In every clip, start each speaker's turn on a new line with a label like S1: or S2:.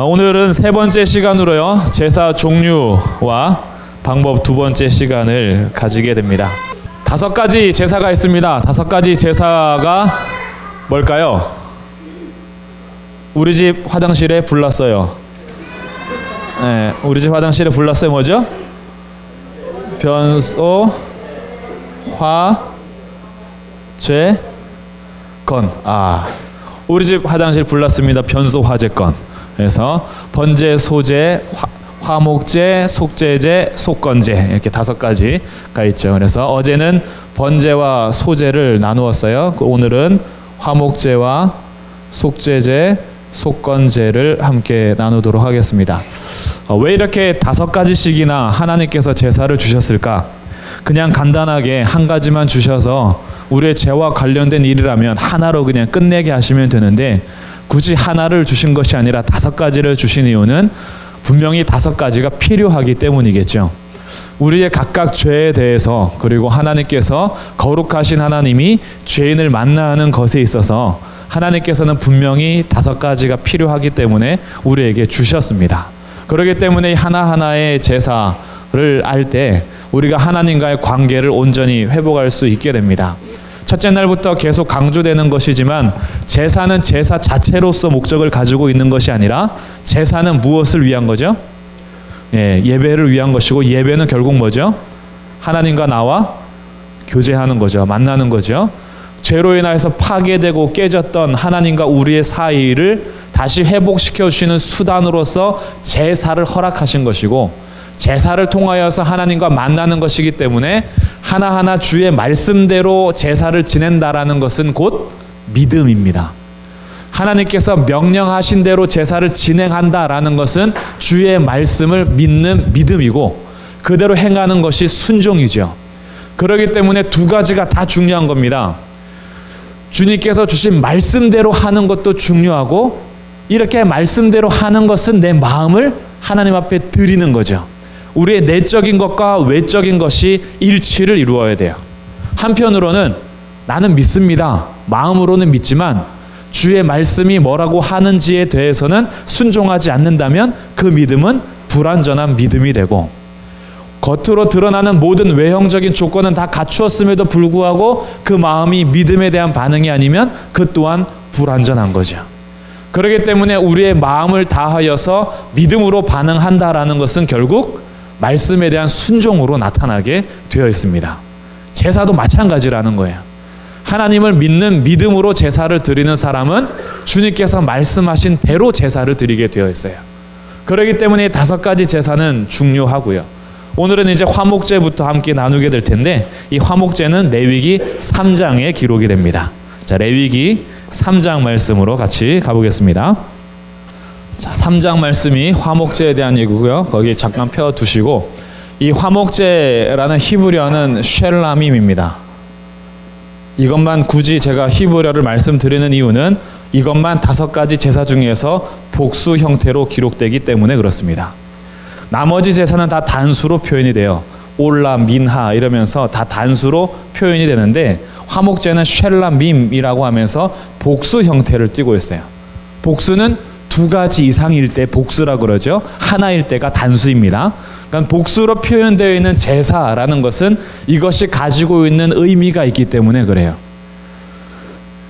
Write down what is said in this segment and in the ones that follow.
S1: 오늘은 세 번째 시간으로요, 제사 종류와 방법 두 번째 시간을 가지게 됩니다. 5가지 제사가 있습니다. 5가지 제사가 뭘까요? 우리 집 화장실에 불났어요. 네, 우리 집 화장실에 불났어요. 뭐죠? 변소, 화, 재, 건. 우리 집 화장실 불났습니다. 변소, 화재, 건. 그래서 번제, 소제, 화목제, 속제제, 속건제, 이렇게 5가지가 있죠. 그래서 어제는 번제와 소제를 나누었어요. 오늘은 화목제와 속제제, 속건제를 함께 나누도록 하겠습니다. 왜 이렇게 5가지씩이나 하나님께서 제사를 주셨을까? 그냥 간단하게 한 가지만 주셔서 우리의 죄와 관련된 일이라면 하나로 그냥 끝내게 하시면 되는데, 굳이 하나를 주신 것이 아니라 5가지를 주신 이유는 분명히 5가지가 필요하기 때문이겠죠. 우리의 각각 죄에 대해서, 그리고 하나님께서 거룩하신 하나님이 죄인을 만나는 것에 있어서 하나님께서는 분명히 5가지가 필요하기 때문에 우리에게 주셨습니다. 그렇기 때문에 하나하나의 제사를 할 때 우리가 하나님과의 관계를 온전히 회복할 수 있게 됩니다. 첫째 날부터 계속 강조되는 것이지만, 제사는 제사 자체로서 목적을 가지고 있는 것이 아니라 제사는 무엇을 위한 거죠? 예배를 위한 것이고, 예배는 결국 뭐죠? 하나님과 나와 교제하는 거죠. 만나는 거죠. 죄로 인하여서 파괴되고 깨졌던 하나님과 우리의 사이를 다시 회복시켜 주시는 수단으로서 제사를 허락하신 것이고, 제사를 통하여서 하나님과 만나는 것이기 때문에 하나하나 주의 말씀대로 제사를 지낸다라는 것은 곧 믿음입니다. 하나님께서 명령하신 대로 제사를 진행한다라는 것은 주의 말씀을 믿는 믿음이고, 그대로 행하는 것이 순종이죠. 그렇기 때문에 2가지가 다 중요한 겁니다. 주님께서 주신 말씀대로 하는 것도 중요하고, 이렇게 말씀대로 하는 것은 내 마음을 하나님 앞에 드리는 거죠. 우리의 내적인 것과 외적인 것이 일치를 이루어야 돼요. 한편으로는 나는 믿습니다. 마음으로는 믿지만 주의 말씀이 뭐라고 하는지에 대해서는 순종하지 않는다면 그 믿음은 불완전한 믿음이 되고, 겉으로 드러나는 모든 외형적인 조건은 다 갖추었음에도 불구하고 그 마음이 믿음에 대한 반응이 아니면 그 또한 불완전한 거죠. 그렇기 때문에 우리의 마음을 다하여서 믿음으로 반응한다라는 것은 결국 말씀에 대한 순종으로 나타나게 되어 있습니다. 제사도 마찬가지라는 거예요. 하나님을 믿는 믿음으로 제사를 드리는 사람은 주님께서 말씀하신 대로 제사를 드리게 되어 있어요. 그렇기 때문에 5가지 제사는 중요하고요. 오늘은 이제 화목제부터 함께 나누게 될 텐데, 이 화목제는 레위기 3장에 기록이 됩니다. 자, 레위기 3장 말씀으로 같이 가보겠습니다. 자, 3장 말씀이 화목제에 대한 얘기고요. 거기 잠깐 펴두시고, 이 화목제라는 히브리어는 쉘라밈입니다. 이것만 굳이 제가 히브리어를 말씀드리는 이유는 이것만 5가지 제사 중에서 복수 형태로 기록되기 때문에 그렇습니다. 나머지 제사는 다 단수로 표현이 돼요. 올라, 민하 이러면서 다 단수로 표현이 되는데, 화목제는 쉘라밈이라고 하면서 복수 형태를 띠고 있어요. 복수는 2가지 이상일 때 복수라고 그러죠. 하나일 때가 단수입니다. 그러니까 복수로 표현되어 있는 제사라는 것은 이것이 가지고 있는 의미가 있기 때문에 그래요.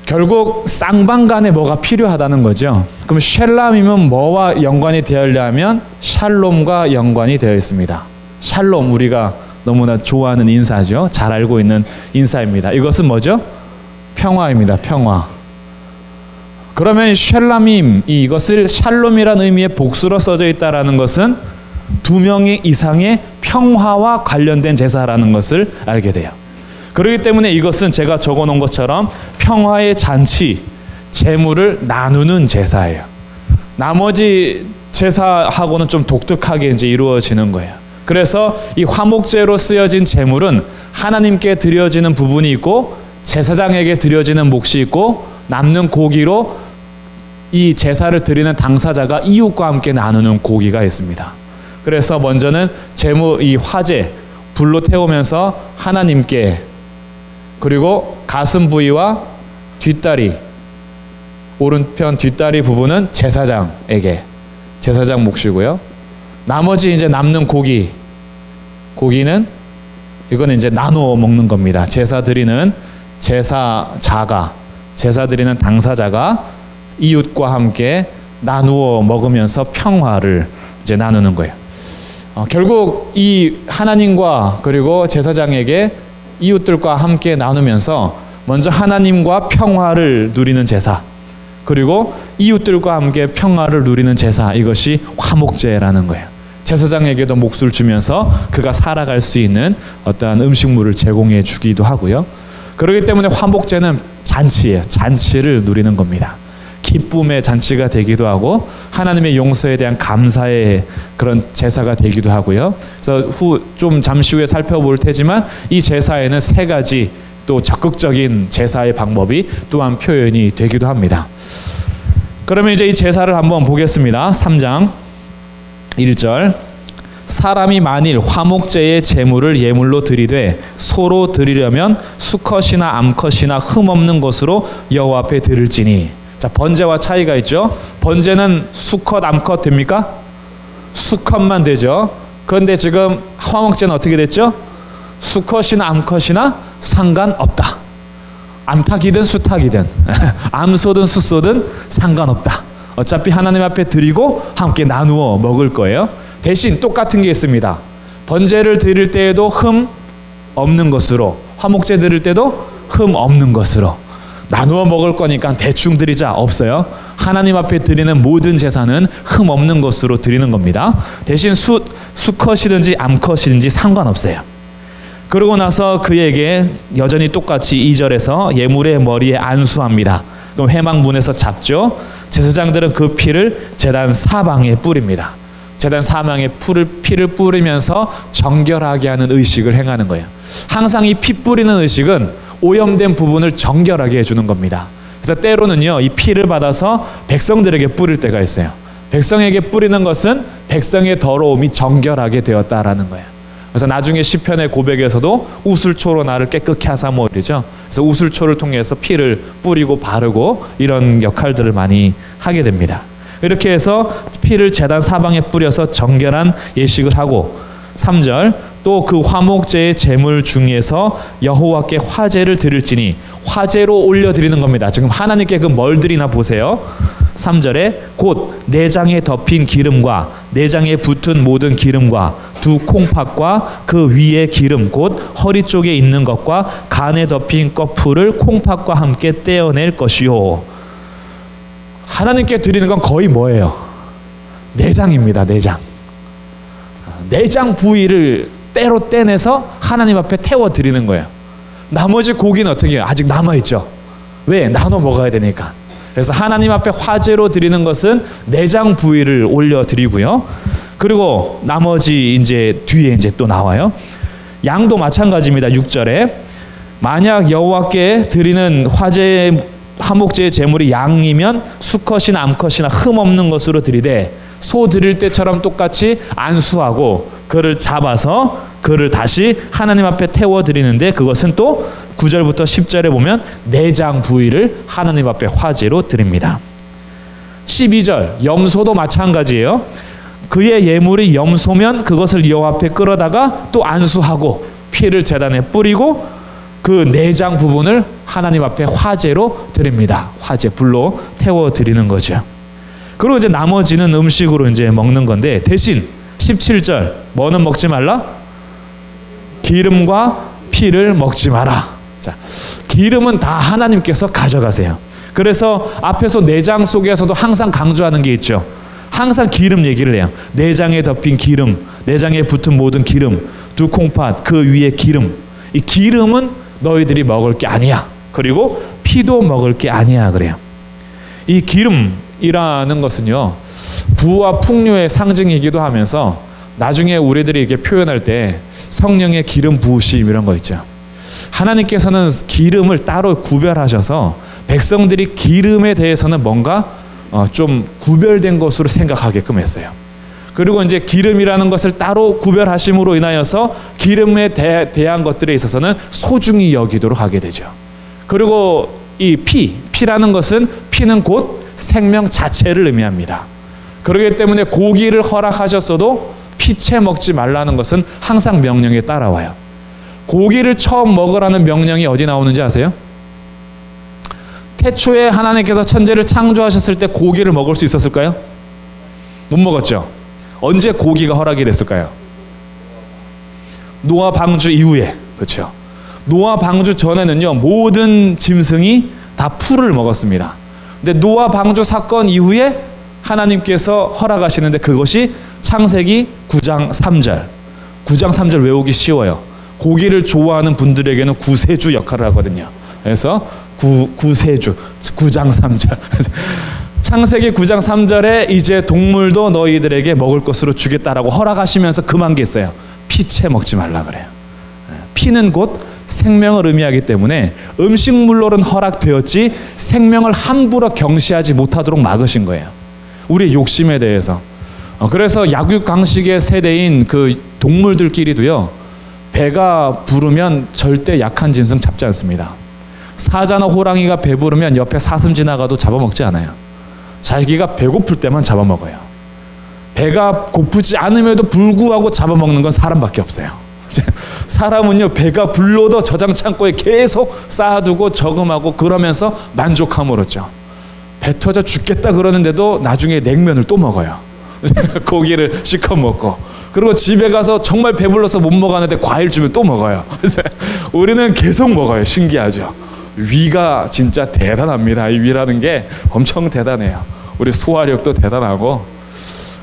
S1: 결국 쌍방간에 뭐가 필요하다는 거죠. 그럼 쉘람이면 뭐와 연관이 되어 있냐면 샬롬과 연관이 되어 있습니다. 샬롬, 우리가 너무나 좋아하는 인사죠. 잘 알고 있는 인사입니다. 이것은 뭐죠? 평화입니다. 평화. 그러면 쉘라밈, 이것을 샬롬이라는 의미의 복수로 써져 있다라는 것은 2명 이상의 평화와 관련된 제사라는 것을 알게 돼요. 그렇기 때문에 이것은 제가 적어놓은 것처럼 평화의 잔치, 재물을 나누는 제사예요. 나머지 제사하고는 좀 독특하게 이제 이루어지는 거예요. 그래서 이 화목제로 쓰여진 재물은 하나님께 드려지는 부분이 있고, 제사장에게 드려지는 몫이 있고, 남는 고기로 이 제사를 드리는 당사자가 이웃과 함께 나누는 고기가 있습니다. 그래서 먼저는 이 화제 불로 태우면서 하나님께, 그리고 가슴 부위와 뒷다리, 오른편 뒷다리 부분은 제사장에게, 제사장 몫이고요. 나머지 이제 남는 고기는 이거는 이제 나누어 먹는 겁니다. 제사 드리는 당사자가 이웃과 함께 나누어 먹으면서 평화를 이제 나누는 거예요. 결국 이 하나님과 그리고 제사장에게 이웃들과 함께 나누면서 먼저 하나님과 평화를 누리는 제사, 그리고 이웃들과 함께 평화를 누리는 제사, 이것이 화목제라는 거예요. 제사장에게도 몫을 주면서 그가 살아갈 수 있는 어떠한 음식물을 제공해 주기도 하고요. 그렇기 때문에 화목제는 잔치예요. 잔치를 누리는 겁니다. 기쁨의 잔치가 되기도 하고 하나님의 용서에 대한 감사의 그런 제사가 되기도 하고요. 그래서 좀 잠시 후에 살펴볼 테지만 이 제사에는 3가지 또 적극적인 제사의 방법이 또한 표현이 되기도 합니다. 그러면 이제 이 제사를 한번 보겠습니다. 3장 1절, 사람이 만일 화목제의 제물을 예물로 드리되 소로 드리려면 수컷이나 암컷이나 흠없는 것으로 여호와 앞에 드릴지니. 자, 번제와 차이가 있죠. 번제는 수컷, 암컷 됩니까? 수컷만 되죠. 그런데 지금 화목제는 어떻게 됐죠? 수컷이나 암컷이나 상관없다. 암탉이든 수탉이든 암소든 수소든 상관없다. 어차피 하나님 앞에 드리고 함께 나누어 먹을 거예요. 대신 똑같은 게 있습니다. 번제를 드릴 때에도 흠 없는 것으로, 화목제 드릴 때도 흠 없는 것으로 나누어 먹을 거니까 대충 드리자 없어요. 하나님 앞에 드리는 모든 제사는 흠 없는 것으로 드리는 겁니다. 대신 수컷이든지 암컷이든지 상관없어요. 그러고 나서 그에게 여전히 똑같이 2절에서 예물의 머리에 안수합니다. 그럼 회막문에서 잡죠. 제사장들은 그 피를 제단 사방에 뿌립니다. 제단 사방에 피를 뿌리면서 정결하게 하는 의식을 행하는 거예요. 항상 이 피 뿌리는 의식은 오염된 부분을 정결하게 해주는 겁니다. 그래서 때로는요, 이 피를 받아서 백성들에게 뿌릴 때가 있어요. 백성에게 뿌리는 것은 백성의 더러움이 정결하게 되었다라는 거예요. 그래서 나중에 시편의 고백에서도 우슬초로 나를 깨끗게 하사 뭐 이러죠. 그래서 우슬초를 통해서 피를 뿌리고 바르고 이런 역할들을 많이 하게 됩니다. 이렇게 해서 피를 제단 사방에 뿌려서 정결한 예식을 하고, 3절, 또 그 화목제의 제물 중에서 여호와께 화제를 드릴지니, 화제로 올려드리는 겁니다. 지금 하나님께 그 뭘 드리나 보세요. 3절에 곧 내장에 덮인 기름과 내장에 붙은 모든 기름과 두 콩팥과 그 위에 기름 곧 허리 쪽에 있는 것과 간에 덮인 꺼풀을 콩팥과 함께 떼어낼 것이요. 하나님께 드리는 건 거의 뭐예요? 내장입니다. 내장 부위를 때로 떼내서 하나님 앞에 태워 드리는 거예요. 나머지 고기는 어떻게 해요? 아직 남아있죠. 왜? 나눠 먹어야 되니까. 그래서 하나님 앞에 화제로 드리는 것은 내장 부위를 올려 드리고요. 그리고 나머지 이제 뒤에 이제 또 나와요. 양도 마찬가지입니다. 6절에 만약 여호와께 드리는 화목제의 제물이 양이면 수컷이나 암컷이나 흠 없는 것으로 드리되, 소 드릴 때처럼 똑같이 안수하고 그를 잡아서 그를 다시 하나님 앞에 태워 드리는데, 그것은 또 9절부터 10절에 보면 내장 부위를 하나님 앞에 화제로 드립니다. 12절 염소도 마찬가지예요. 그의 예물이 염소면 그것을 여호와 앞에 끌어다가 또 안수하고 피를 제단에 뿌리고 그 내장 부분을 하나님 앞에 화제로 드립니다. 화제 불로 태워 드리는 거죠. 그리고 이제 나머지는 음식으로 이제 먹는 건데, 대신 17절 뭐는 먹지 말라? 기름과 피를 먹지 마라. 자, 기름은 다 하나님께서 가져가세요. 그래서 앞에서 내장 속에서도 항상 강조하는 게 있죠. 항상 기름 얘기를 해요. 내장에 덮인 기름, 내장에 붙은 모든 기름, 두 콩팥 그 위에 기름. 이 기름은 너희들이 먹을 게 아니야. 그리고 피도 먹을 게 아니야 그래요. 이 기름이라는 것은요, 부와 풍요의 상징이기도 하면서 나중에 우리들이 이렇게 표현할 때 성령의 기름 부으심 이런 거 있죠. 하나님께서는 기름을 따로 구별하셔서 백성들이 기름에 대해서는 뭔가 좀 구별된 것으로 생각하게끔 했어요. 그리고 이제 기름이라는 것을 따로 구별하심으로 인하여서 기름에 대한 것들에 있어서는 소중히 여기도록 하게 되죠. 그리고 이 피라는 것은 피는 곧 생명 자체를 의미합니다. 그렇기 때문에 고기를 허락하셨어도 피채 먹지 말라는 것은 항상 명령에 따라와요. 고기를 처음 먹으라는 명령이 어디 나오는지 아세요? 태초에 하나님께서 천지를 창조하셨을 때 고기를 먹을 수 있었을까요? 못 먹었죠. 언제 고기가 허락이 됐을까요? 노아 방주 이후에. 그렇죠. 노아 방주 전에는요, 모든 짐승이 다 풀을 먹었습니다. 근데 노아 방주 사건 이후에 하나님께서 허락하시는데 그것이 창세기 9장 3절. 9장 3절 외우기 쉬워요. 고기를 좋아하는 분들에게는 구세주 역할을 하거든요. 그래서 구세주 9장 3절. 창세기 9장 3절에 이제 동물도 너희들에게 먹을 것으로 주겠다라고 허락하시면서 금한 게 있어요. 피채 먹지 말라 그래요. 피는 곧 생명을 의미하기 때문에 음식물로는 허락되었지 생명을 함부로 경시하지 못하도록 막으신 거예요. 우리의 욕심에 대해서. 그래서 약육강식의 세대인 그 동물들끼리도요, 배가 부르면 절대 약한 짐승 잡지 않습니다. 사자나 호랑이가 배부르면 옆에 사슴 지나가도 잡아먹지 않아요. 자기가 배고플 때만 잡아먹어요. 배가 고프지 않음에도 불구하고 잡아먹는 건 사람밖에 없어요. 사람은요, 배가 불러도 저장 창고에 계속 쌓아두고 저금하고 그러면서 만족함을 얻죠. 배 터져 죽겠다 그러는데도 나중에 냉면을 또 먹어요. 고기를 시커 먹고. 그리고 집에 가서 정말 배불러서 못 먹었는데 과일 주면 또 먹어요. 그래서 우리는 계속 먹어요. 신기하죠. 위가 진짜 대단합니다. 이 위라는 게 엄청 대단해요. 우리 소화력도 대단하고.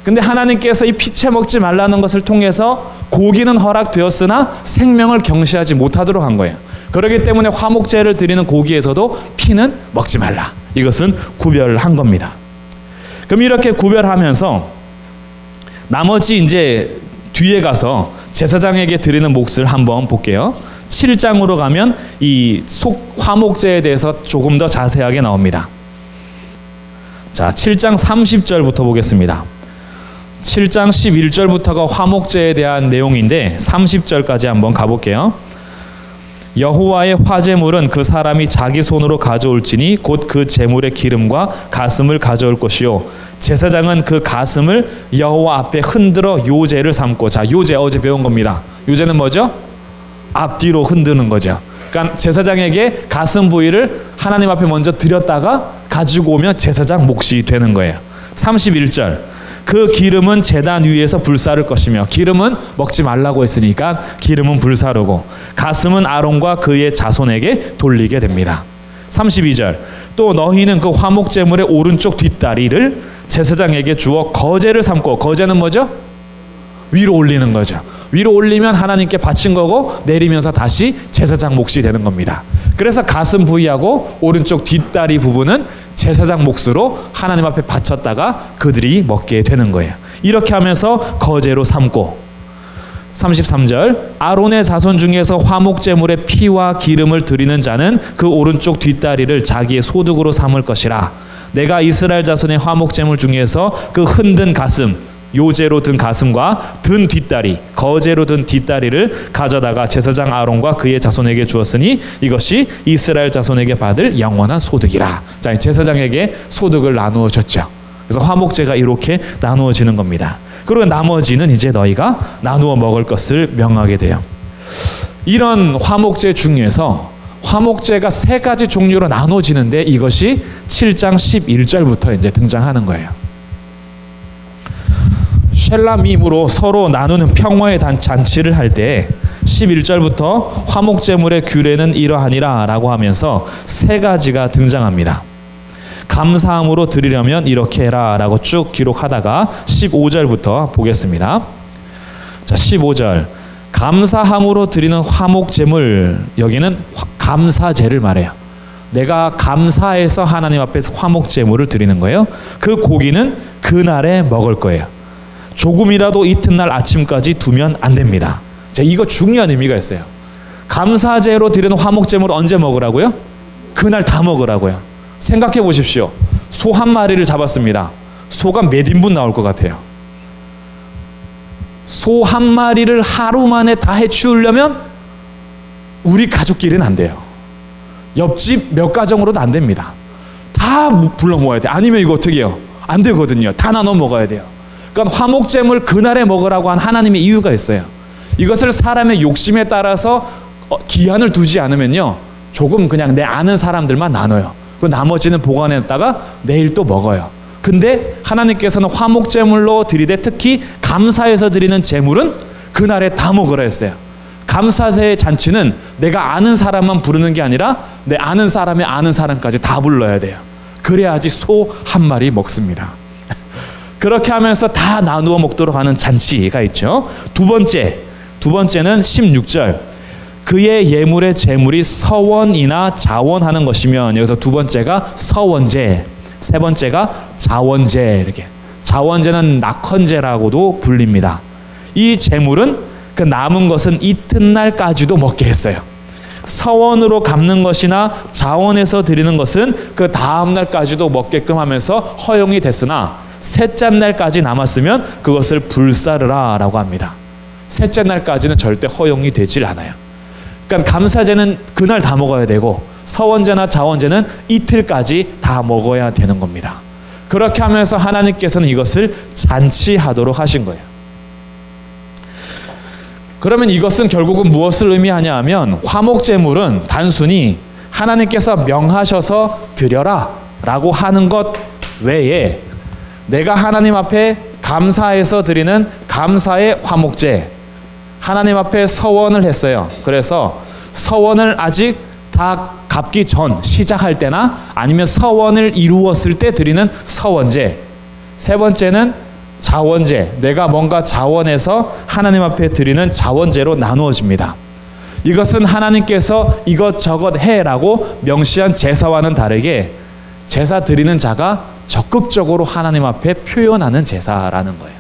S1: 근데 하나님께서 이 피채 먹지 말라는 것을 통해서 고기는 허락되었으나 생명을 경시하지 못하도록 한 거예요. 그렇기 때문에 화목제를 드리는 고기에서도 피는 먹지 말라. 이것은 구별한 겁니다. 그럼 이렇게 구별하면서 나머지 이제 뒤에 가서 제사장에게 드리는 몫을 한번 볼게요. 7장으로 가면 이 화목제에 대해서 조금 더 자세하게 나옵니다. 자, 7장 30절부터 보겠습니다. 7장 11절부터가 화목제에 대한 내용인데 30절까지 한번 가볼게요. 여호와의 화제물은 그 사람이 자기 손으로 가져올지니 곧 그 제물의 기름과 가슴을 가져올 것이요 제사장은 그 가슴을 여호와 앞에 흔들어 요제를 삼고. 자, 요제 어제 배운 겁니다. 요제는 뭐죠? 앞뒤로 흔드는 거죠. 그러니까 제사장에게 가슴 부위를 하나님 앞에 먼저 드렸다가 가지고 오면 제사장 몫이 되는 거예요. 31절 그 기름은 제단 위에서 불사를 것이며. 기름은 먹지 말라고 했으니까 기름은 불사르고 가슴은 아론과 그의 자손에게 돌리게 됩니다. 32절 또 너희는 그 화목제물의 오른쪽 뒷다리를 제사장에게 주어 거제를 삼고. 거제는 뭐죠? 위로 올리는 거죠. 위로 올리면 하나님께 바친 거고 내리면서 다시 제사장 몫이 되는 겁니다. 그래서 가슴 부위하고 오른쪽 뒷다리 부분은 제사장 몫으로 하나님 앞에 바쳤다가 그들이 먹게 되는 거예요. 이렇게 하면서 거제로 삼고. 33절 아론의 자손 중에서 화목제물의 피와 기름을 드리는 자는 그 오른쪽 뒷다리를 자기의 소득으로 삼을 것이라. 내가 이스라엘 자손의 화목제물 중에서 그 흔든 가슴 요제로 든 가슴과 든 뒷다리 거제로 든 뒷다리를 가져다가 제사장 아론과 그의 자손에게 주었으니 이것이 이스라엘 자손에게 받을 영원한 소득이라. 자, 제사장에게 소득을 나누어 줬죠. 그래서 화목제가 이렇게 나누어지는 겁니다. 그리고 나머지는 이제 너희가 나누어 먹을 것을 명하게 돼요. 이런 화목제 중에서 화목제가 세 가지 종류로 나눠지는데 이것이 7장 11절부터 이제 등장하는 거예요. 쉘라밈으로 서로 나누는 평화의 잔치를 할 때 11절부터 화목제물의 규례는 이러하니라 라고 하면서 세 가지가 등장합니다. 감사함으로 드리려면 이렇게 해라 라고 쭉 기록하다가 15절부터 보겠습니다. 자, 15절 감사함으로 드리는 화목제물, 여기는 감사제를 말해요. 내가 감사해서 하나님 앞에서 화목제물을 드리는 거예요. 그 고기는 그날에 먹을 거예요. 조금이라도 이튿날 아침까지 두면 안 됩니다. 자, 이거 중요한 의미가 있어요. 감사제로 드리는 화목제물을 언제 먹으라고요? 그날 다 먹으라고요. 생각해 보십시오. 소 한 마리를 잡았습니다. 소가 몇 인분 나올 것 같아요? 소 한 마리를 하루 만에 다 해치우려면 우리 가족끼리는 안 돼요. 옆집 몇 가정으로도 안 됩니다. 다 불러 모아야 돼. 아니면 이거 어떻게 해요? 안 되거든요. 다 나눠 먹어야 돼요. 그러니까 화목제물 그날에 먹으라고 한 하나님의 이유가 있어요. 이것을 사람의 욕심에 따라서 기한을 두지 않으면요, 조금 그냥 내 아는 사람들만 나눠요. 그 나머지는 보관했다가 내일 또 먹어요. 근데 하나님께서는 화목제물로 드리되 특히 감사해서 드리는 제물은 그날에 다 먹으라 했어요. 감사제의 잔치는 내가 아는 사람만 부르는 게 아니라 내 아는 사람의 아는 사람까지 다 불러야 돼요. 그래야지 소 한 마리 먹습니다. 그렇게 하면서 다 나누어 먹도록 하는 잔치가 있죠. 두 번째는 16절. 그의 예물의 제물이 서원이나 자원하는 것이면, 여기서 두 번째가 서원제, 세 번째가 자원제. 이렇게 자원제는 낙헌제라고도 불립니다. 이 제물은 그 남은 것은 이튿날까지도 먹게 했어요. 서원으로 갚는 것이나 자원해서 드리는 것은 그 다음 날까지도 먹게끔 하면서 허용이 됐으나 셋째 날까지 남았으면 그것을 불사르라 라고 합니다. 셋째 날까지는 절대 허용이 되질 않아요. 그러니까 감사제는 그날 다 먹어야 되고 서원제나 자원제는 이틀까지 다 먹어야 되는 겁니다. 그렇게 하면서 하나님께서는 이것을 잔치하도록 하신 거예요. 그러면 이것은 결국은 무엇을 의미하냐 하면, 화목제물은 단순히 하나님께서 명하셔서 드려라 라고 하는 것 외에 내가 하나님 앞에 감사해서 드리는 감사의 화목제, 하나님 앞에 서원을 했어요. 그래서 서원을 아직 다 갚기 전 시작할 때나 아니면 서원을 이루었을 때 드리는 서원제, 세 번째는 자원제, 내가 뭔가 자원해서 하나님 앞에 드리는 자원제로 나누어집니다. 이것은 하나님께서 이것저것 해라고 명시한 제사와는 다르게 제사 드리는 자가 적극적으로 하나님 앞에 표현하는 제사라는 거예요.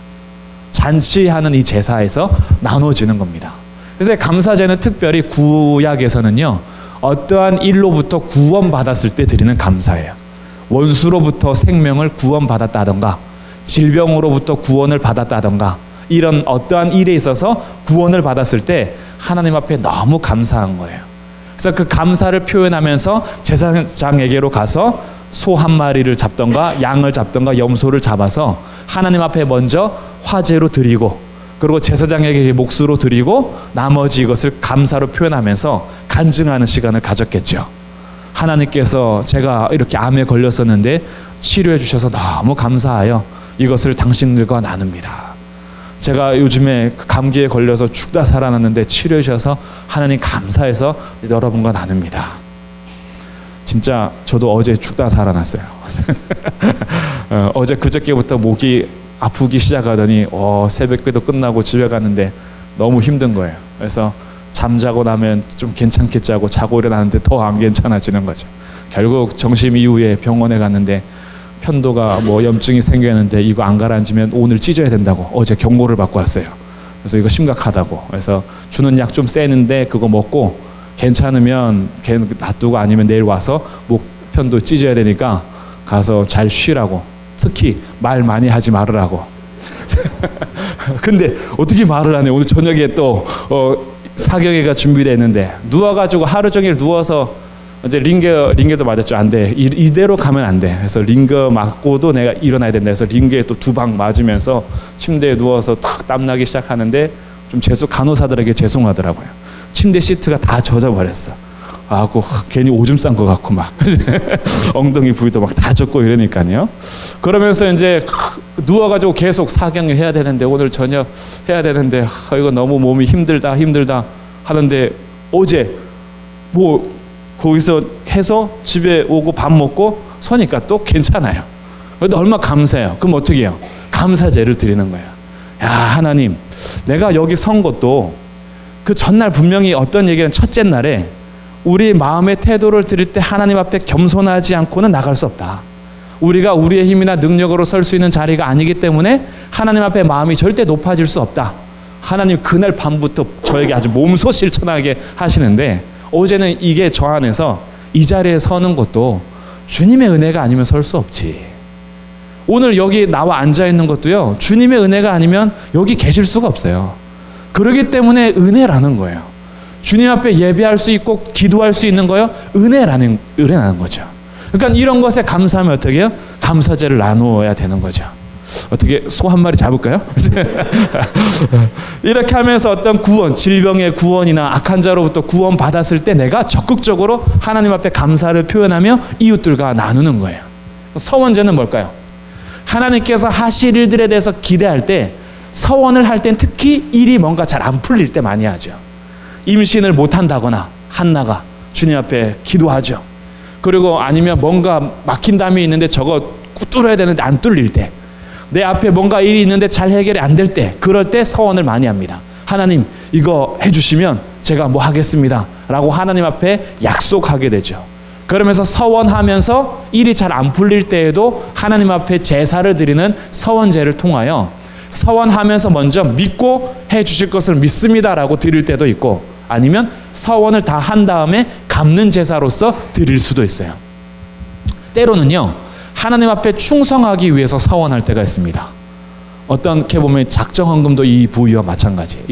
S1: 잔치하는 이 제사에서 나눠지는 겁니다. 그래서 감사제는 특별히 구약에서는요, 어떠한 일로부터 구원받았을 때 드리는 감사예요. 원수로부터 생명을 구원받았다던가 질병으로부터 구원을 받았다던가 이런 어떠한 일에 있어서 구원을 받았을 때 하나님 앞에 너무 감사한 거예요. 그래서 그 감사를 표현하면서 제사장에게로 가서 소 한 마리를 잡던가 양을 잡던가 염소를 잡아서 하나님 앞에 먼저 화제로 드리고, 그리고 제사장에게 몫으로 드리고 나머지 이것을 감사로 표현하면서 간증하는 시간을 가졌겠죠. 하나님께서 제가 이렇게 암에 걸렸었는데 치료해 주셔서 너무 감사하여 이것을 당신들과 나눕니다. 제가 요즘에 감기에 걸려서 죽다 살아났는데 치료해 주셔서 하나님 감사해서 여러분과 나눕니다. 진짜 저도 어제 죽다 살아났어요. 어제 그저께부터 목이 아프기 시작하더니 새벽기도 끝나고 집에 갔는데 너무 힘든 거예요. 그래서 잠자고 나면 좀 괜찮겠지 하고 자고 일어나는데 더 안 괜찮아지는 거죠. 결국 점심 이후에 병원에 갔는데 편도가 염증이 생겼는데 이거 안 가라앉으면 오늘 찢어야 된다고 어제 경고를 받고 왔어요. 그래서 이거 심각하다고. 그래서 주는 약 좀 세는데 그거 먹고 괜찮으면 놔두고 아니면 내일 와서 목 편도 찢어야 되니까 가서 잘 쉬라고. 특히 말 많이 하지 말으라고. 근데 어떻게 말을 안 해? 오늘 저녁에 또 사경회가 준비되어 있는데 누워가지고 하루 종일 누워서 이제 링게도 맞았죠. 안 돼. 이대로 가면 안 돼. 그래서 링거 맞고도 내가 일어나야 된다 해서 링게에 또 2방 맞으면서 침대에 누워서 탁 땀나기 시작하는데 좀 간호사들에게 죄송하더라고요. 침대 시트가 다 젖어버렸어. 괜히 오줌 싼 것 같고 막 엉덩이 부위도 막 다 젖고 이러니까요. 그러면서 이제 누워가지고 계속 사경회 해야 되는데 오늘 저녁 해야 되는데 이거 너무 몸이 힘들다 하는데 어제 거기서 해서 집에 오고 밥 먹고 서니까 또 괜찮아요. 그런데 얼마나 감사해요. 그럼 어떻게 해요? 감사제를 드리는 거예요. 야, 하나님, 내가 여기 선 것도 그 전날 분명히 어떤 얘기는 첫째 날에 우리 마음의 태도를 드릴 때 하나님 앞에 겸손하지 않고는 나갈 수 없다. 우리가 우리의 힘이나 능력으로 설 수 있는 자리가 아니기 때문에 하나님 앞에 마음이 절대 높아질 수 없다. 하나님 그날 밤부터 저에게 아주 몸소 실천하게 하시는데 어제는 이게 저 안에서 이 자리에 서는 것도 주님의 은혜가 아니면 설 수 없지. 오늘 여기 나와 앉아있는 것도요, 주님의 은혜가 아니면 여기 계실 수가 없어요. 그렇기 때문에 은혜라는 거예요. 주님 앞에 예배할 수 있고 기도할 수 있는 거요, 은혜라는 거죠. 그러니까 이런 것에 감사하면 어떻게 해요? 감사제를 나누어야 되는 거죠. 어떻게 소 한 마리 잡을까요? 이렇게 하면서 어떤 구원, 질병의 구원이나 악한 자로부터 구원 받았을 때 내가 적극적으로 하나님 앞에 감사를 표현하며 이웃들과 나누는 거예요. 서원제는 뭘까요? 하나님께서 하실 일들에 대해서 기대할 때, 서원을 할 땐 특히 일이 뭔가 잘 안 풀릴 때 많이 하죠. 임신을 못한다거나 한나가 주님 앞에 기도하죠. 그리고 아니면 뭔가 막힌 담이 있는데 저거 뚫어야 되는데 안 뚫릴 때, 내 앞에 뭔가 일이 있는데 잘 해결이 안 될 때, 그럴 때 서원을 많이 합니다. 하나님 이거 해주시면 제가 뭐 하겠습니다 라고 하나님 앞에 약속하게 되죠. 그러면서 서원하면서 일이 잘 안 풀릴 때에도 하나님 앞에 제사를 드리는 서원제를 통하여 서원하면서 먼저 믿고 해주실 것을 믿습니다 라고 드릴 때도 있고, 아니면 서원을 다 한 다음에 갚는 제사로서 드릴 수도 있어요. 때로는요, 하나님 앞에 충성하기 위해서 서원할 때가 있습니다. 어떻게 보면 작정헌금도 이 부위와 마찬가지,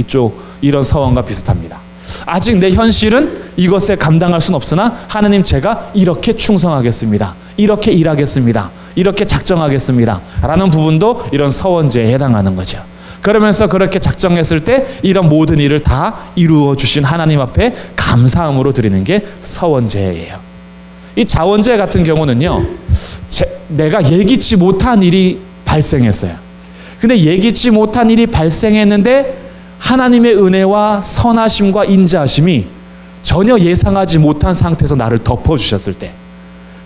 S1: 이런 서원과 비슷합니다. 아직 내 현실은 이것에 감당할 수는 없으나 하나님 제가 이렇게 충성하겠습니다, 이렇게 일하겠습니다, 이렇게 작정하겠습니다 라는 부분도 이런 서원제에 해당하는 거죠. 그러면서 그렇게 작정했을 때 이런 모든 일을 다 이루어 주신 하나님 앞에 감사함으로 드리는 게 서원제예요. 이 자원제 같은 경우는요, 내가 예기치 못한 일이 발생했어요. 근데 예기치 못한 일이 발생했는데 하나님의 은혜와 선하심과 인자하심이 전혀 예상하지 못한 상태에서 나를 덮어주셨을 때,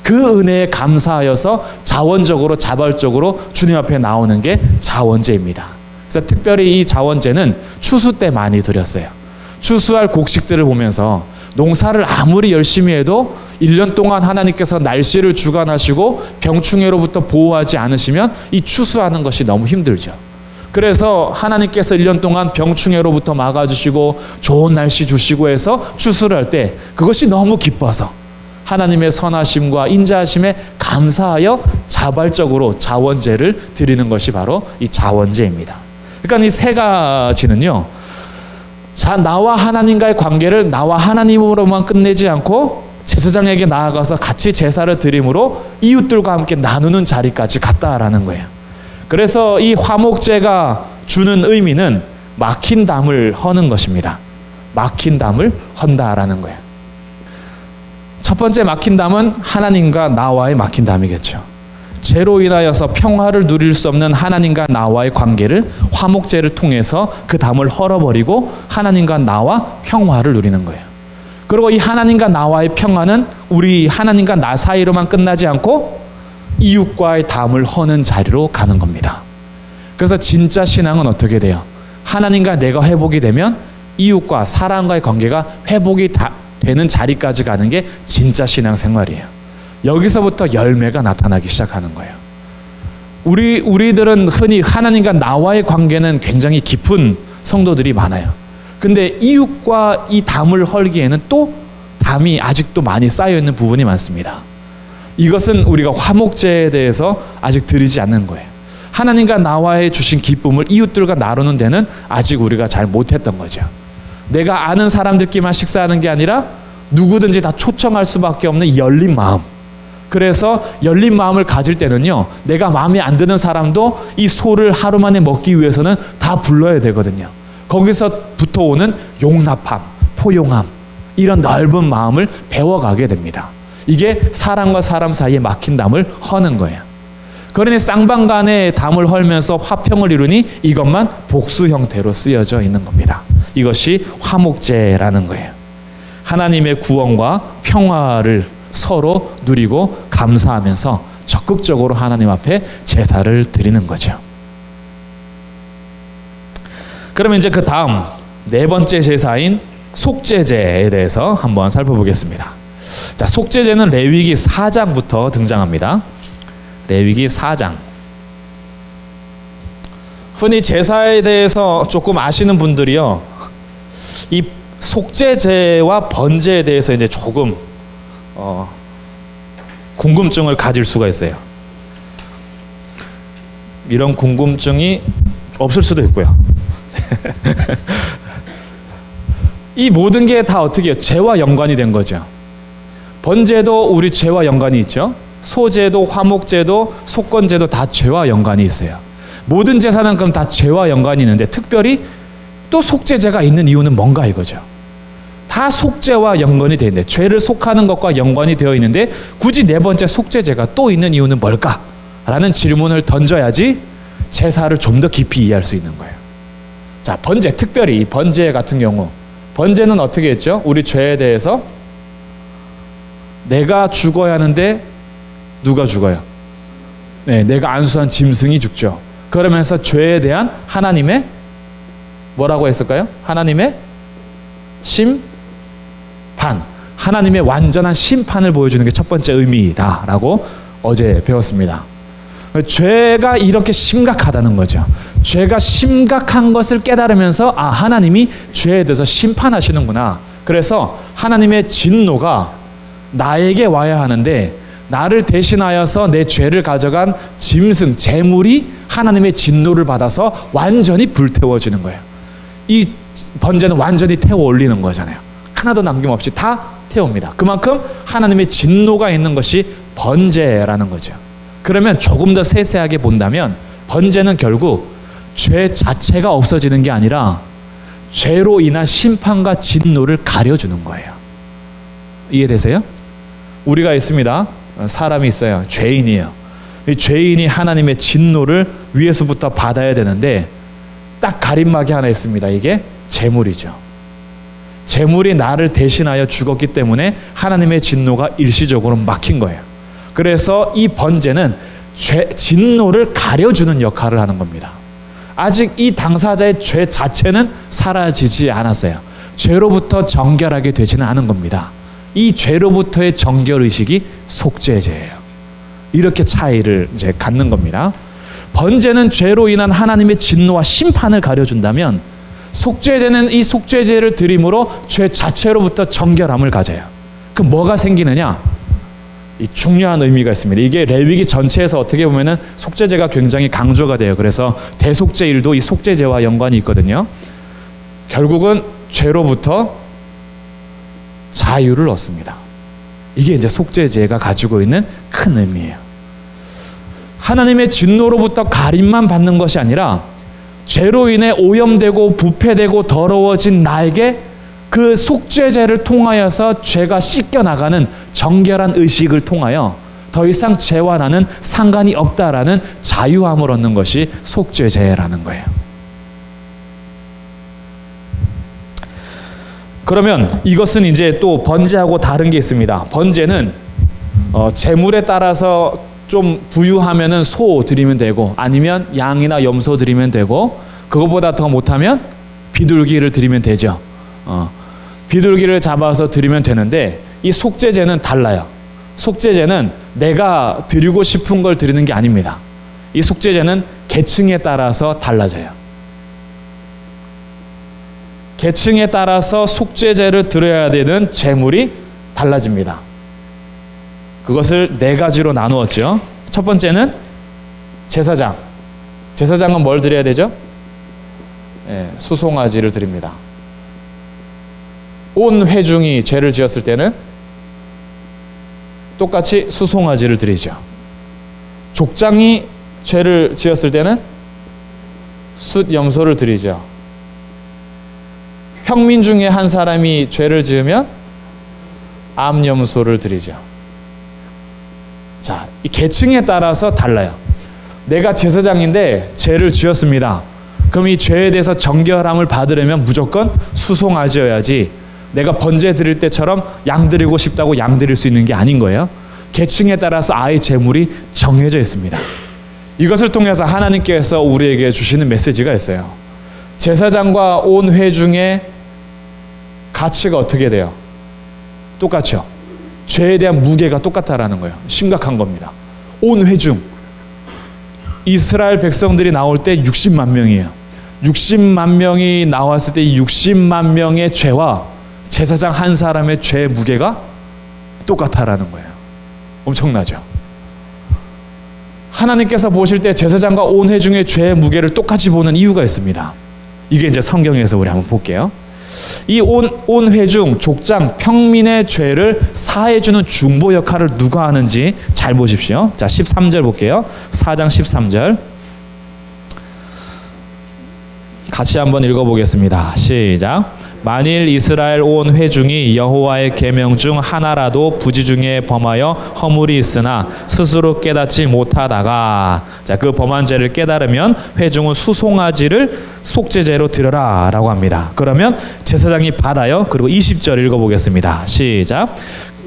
S1: 그 은혜에 감사하여서 자원적으로 자발적으로 주님 앞에 나오는 게 자원제입니다. 그래서 특별히 이 자원제는 추수 때 많이 드렸어요. 추수할 곡식들을 보면서 농사를 아무리 열심히 해도 1년 동안 하나님께서 날씨를 주관하시고 병충해로부터 보호하지 않으시면 이 추수하는 것이 너무 힘들죠. 그래서 하나님께서 1년 동안 병충해로부터 막아주시고 좋은 날씨 주시고 해서 추수를 할 때 그것이 너무 기뻐서 하나님의 선하심과 인자하심에 감사하여 자발적으로 자원제를 드리는 것이 바로 이 자원제입니다. 그러니까 이 세 가지는요, 나와 하나님과의 관계를 나와 하나님으로만 끝내지 않고 제사장에게 나아가서 같이 제사를 드림으로 이웃들과 함께 나누는 자리까지 갔다라는 거예요. 그래서 이 화목제가 주는 의미는 막힌 담을 허는 것입니다. 막힌 담을 헌다라는 거예요. 첫 번째 막힌 담은 하나님과 나와의 막힌 담이겠죠. 죄로 인하여서 평화를 누릴 수 없는 하나님과 나와의 관계를 화목제를 통해서 그 담을 헐어버리고 하나님과 나와 평화를 누리는 거예요. 그리고 이 하나님과 나와의 평화는 우리 하나님과 나 사이로만 끝나지 않고 이웃과의 담을 허는 자리로 가는 겁니다. 그래서 진짜 신앙은 어떻게 돼요? 하나님과 내가 회복이 되면 이웃과 사람과의 관계가 회복이 되는 자리까지 가는 게 진짜 신앙 생활이에요. 여기서부터 열매가 나타나기 시작하는 거예요. 우리들은 흔히 하나님과 나와의 관계는 굉장히 깊은 성도들이 많아요. 근데 이웃과 이 담을 헐기에는 또 담이 아직도 많이 쌓여있는 부분이 많습니다. 이것은 우리가 화목제에 대해서 아직 드리지 않는 거예요. 하나님과 나와의 주신 기쁨을 이웃들과 나누는 데는 아직 우리가 잘 못했던 거죠. 내가 아는 사람들끼리만 식사하는 게 아니라 누구든지 다 초청할 수밖에 없는 열린 마음. 그래서 열린 마음을 가질 때는요, 내가 마음에 안 드는 사람도 이 소를 하루 만에 먹기 위해서는 다 불러야 되거든요. 거기서부터 오는 용납함, 포용함, 이런 넓은 마음을 배워가게 됩니다. 이게 사람과 사람 사이에 막힌 담을 허는 거예요. 그러니 쌍방간에 담을 헐면서 화평을 이루니 이것만 복수 형태로 쓰여져 있는 겁니다. 이것이 화목제라는 거예요. 하나님의 구원과 평화를 서로 누리고 감사하면서 적극적으로 하나님 앞에 제사를 드리는 거죠. 그러면 이제 그 다음 네 번째 제사인 속죄제에 대해서 한번 살펴보겠습니다. 자, 속죄제는 레위기 4장부터 등장합니다. 레위기 4장. 흔히 제사에 대해서 조금 아시는 분들이요, 이 속죄제와 번제에 대해서 이제 조금 궁금증을 가질 수가 있어요. 이런 궁금증이 없을 수도 있고요. 이 모든 게 다 어떻게 해요? 죄와 연관이 된 거죠. 번제도 우리 죄와 연관이 있죠. 소제도, 화목제도, 속건제도 다 죄와 연관이 있어요. 모든 제사는 그럼 다 죄와 연관이 있는데 특별히 또 속죄제가 있는 이유는 뭔가 이거죠. 다 속죄와 연관이 되어 있는데, 죄를 속하는 것과 연관이 되어 있는데 굳이 네 번째 속죄제가 또 있는 이유는 뭘까? 라는 질문을 던져야지 제사를 좀 더 깊이 이해할 수 있는 거예요. 자, 번제, 특별히 번제 같은 경우, 번제는 어떻게 했죠? 우리 죄에 대해서 내가 죽어야 하는데 누가 죽어요? 네, 내가 안수한 짐승이 죽죠. 그러면서 죄에 대한 하나님의 뭐라고 했을까요? 하나님의 심판, 하나님의 완전한 심판을 보여주는 게 첫 번째 의미다라고 어제 배웠습니다. 죄가 이렇게 심각하다는 거죠. 죄가 심각한 것을 깨달으면서 아, 하나님이 죄에 대해서 심판하시는구나. 그래서 하나님의 진노가 나에게 와야 하는데 나를 대신하여서 내 죄를 가져간 짐승, 재물이 하나님의 진노를 받아서 완전히 불태워지는 거예요. 이 번제는 완전히 태워 올리는 거잖아요. 하나도 남김없이 다 태웁니다. 그만큼 하나님의 진노가 있는 것이 번제라는 거죠. 그러면 조금 더 세세하게 본다면 번제는 결국 죄 자체가 없어지는 게 아니라 죄로 인한 심판과 진노를 가려주는 거예요. 이해되세요? 우리가 있습니다. 사람이 있어요. 죄인이에요. 이 죄인이 하나님의 진노를 위에서부터 받아야 되는데 딱 가림막이 하나 있습니다. 이게 재물이죠. 재물이 나를 대신하여 죽었기 때문에 하나님의 진노가 일시적으로 막힌 거예요. 그래서 이 번제는 진노를 가려주는 역할을 하는 겁니다. 아직 이 당사자의 죄 자체는 사라지지 않았어요. 죄로부터 정결하게 되지는 않은 겁니다. 이 죄로부터의 정결의식이 속죄제예요. 이렇게 차이를 이제 갖는 겁니다. 번제는 죄로 인한 하나님의 진노와 심판을 가려준다면 속죄제는 이 속죄제를 드림으로 죄 자체로부터 정결함을 가져요. 그럼 뭐가 생기느냐? 이 중요한 의미가 있습니다. 이게 레위기 전체에서 어떻게 보면은 속죄제가 굉장히 강조가 돼요. 그래서 대속죄일도 이 속죄제와 연관이 있거든요. 결국은 죄로부터 자유를 얻습니다. 이게 이제 속죄제가 가지고 있는 큰 의미예요. 하나님의 진노로부터 가림만 받는 것이 아니라 죄로 인해 오염되고 부패되고 더러워진 나에게 그 속죄제를 통하여서 죄가 씻겨나가는 정결한 의식을 통하여 더 이상 죄와 나는 상관이 없다라는 자유함을 얻는 것이 속죄제라는 거예요. 그러면 이것은 이제 또 번제하고 다른 게 있습니다. 번제는 재물에 따라서 좀 부유하면은 소 드리면 되고 아니면 양이나 염소 드리면 되고 그거보다 더 못하면 비둘기를 드리면 되죠. 비둘기를 잡아서 드리면 되는데 이 속죄제는 달라요. 속죄제는 내가 드리고 싶은 걸 드리는 게 아닙니다. 이 속죄제는 계층에 따라서 달라져요. 계층에 따라서 속죄제를 드려야 되는 제물이 달라집니다. 그것을 네 가지로 나누었죠. 첫 번째는 제사장. 제사장은 뭘 드려야 되죠? 수송아지를 드립니다. 온 회중이 죄를 지었을 때는 똑같이 수송아지를 드리죠. 족장이 죄를 지었을 때는 숫염소를 드리죠. 평민 중에 한 사람이 죄를 지으면 암염소를 드리죠. 자, 이 계층에 따라서 달라요. 내가 제사장인데 죄를 지었습니다. 그럼 이 죄에 대해서 정결함을 받으려면 무조건 수송아지여야지 내가 번제 드릴 때처럼 양 드리고 싶다고 양 드릴 수 있는 게 아닌 거예요. 계층에 따라서 아예 제물이 정해져 있습니다. 이것을 통해서 하나님께서 우리에게 주시는 메시지가 있어요. 제사장과 온 회중의 가치가 어떻게 돼요? 똑같죠. 죄에 대한 무게가 똑같다라는 거예요. 심각한 겁니다. 온 회중, 이스라엘 백성들이 나올 때 60만 명이에요. 60만 명이 나왔을 때 이 60만 명의 죄와 제사장 한 사람의 죄의 무게가 똑같다라는 거예요. 엄청나죠. 하나님께서 보실 때 제사장과 온 회중의 죄의 무게를 똑같이 보는 이유가 있습니다. 이게 이제 성경에서 우리 한번 볼게요. 이 온 회중, 족장, 평민의 죄를 사해주는 중보 역할을 누가 하는지 잘 보십시오. 자, 13절 볼게요. 4장 13절. 같이 한번 읽어보겠습니다. 시작. 만일 이스라엘 온 회중이 여호와의 계명 중 하나라도 부지 중에 범하여 허물이 있으나 스스로 깨닫지 못하다가 그 범한 죄를 깨달으면 회중은 수송아지를 속죄제로 드려라 라고 합니다. 그러면 제사장이 받아요. 그리고 20절 읽어보겠습니다. 시작.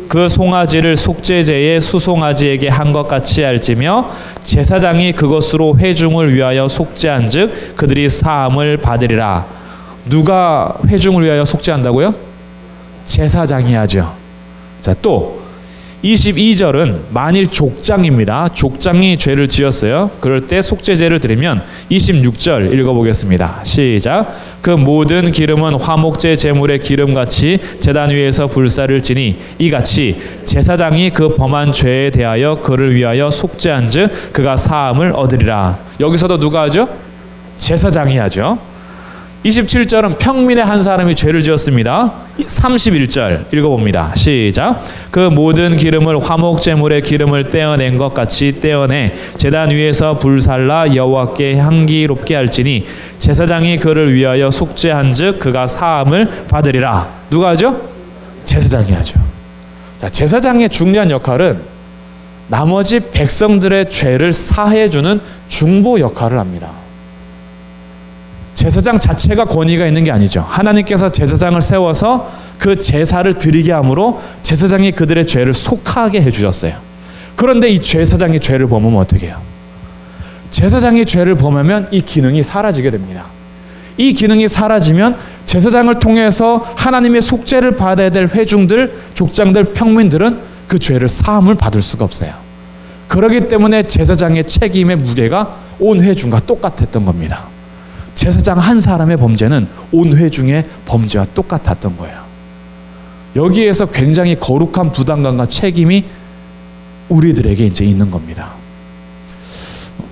S1: 그 송아지를 속죄제의 수송아지에게 한 것 같이 알지며 제사장이 그것으로 회중을 위하여 속죄한즉 그들이 사함을 받으리라. 누가 회중을 위하여 속죄한다고요? 제사장이 하죠. 자, 또 22절은 만일 족장입니다. 족장이 죄를 지었어요. 그럴 때 속죄제를 드리면 26절 읽어보겠습니다. 시작. 그 모든 기름은 화목제 제물의 기름같이 제단 위에서 불사를 지니 이같이 제사장이 그 범한 죄에 대하여 그를 위하여 속죄한즉 그가 사함을 얻으리라. 여기서도 누가 하죠? 제사장이 하죠. 27절은 평민의 한 사람이 죄를 지었습니다. 31절 읽어봅니다. 시작. 그 모든 기름을 화목제물의 기름을 떼어낸 것 같이 떼어내 제단 위에서 불살라 여호와께 향기롭게 할지니 제사장이 그를 위하여 속죄한즉 그가 사함을 받으리라. 누가 하죠? 제사장이 하죠. 자, 제사장의 중요한 역할은 나머지 백성들의 죄를 사해주는 중보 역할을 합니다. 제사장 자체가 권위가 있는 게 아니죠. 하나님께서 제사장을 세워서 그 제사를 드리게 함으로 제사장이 그들의 죄를 속하게 해주셨어요. 그런데 이 제사장이 죄를 범하면 어떻게 해요? 제사장이 죄를 범하면 이 기능이 사라지게 됩니다. 이 기능이 사라지면 제사장을 통해서 하나님의 속죄를 받아야 될 회중들, 족장들, 평민들은 그 죄를 사함을 받을 수가 없어요. 그렇기 때문에 제사장의 책임의 무게가 온 회중과 똑같았던 겁니다. 제사장 한 사람의 범죄는 온 회중의 범죄와 똑같았던 거예요. 여기에서 굉장히 거룩한 부담감과 책임이 우리들에게 이제 있는 겁니다.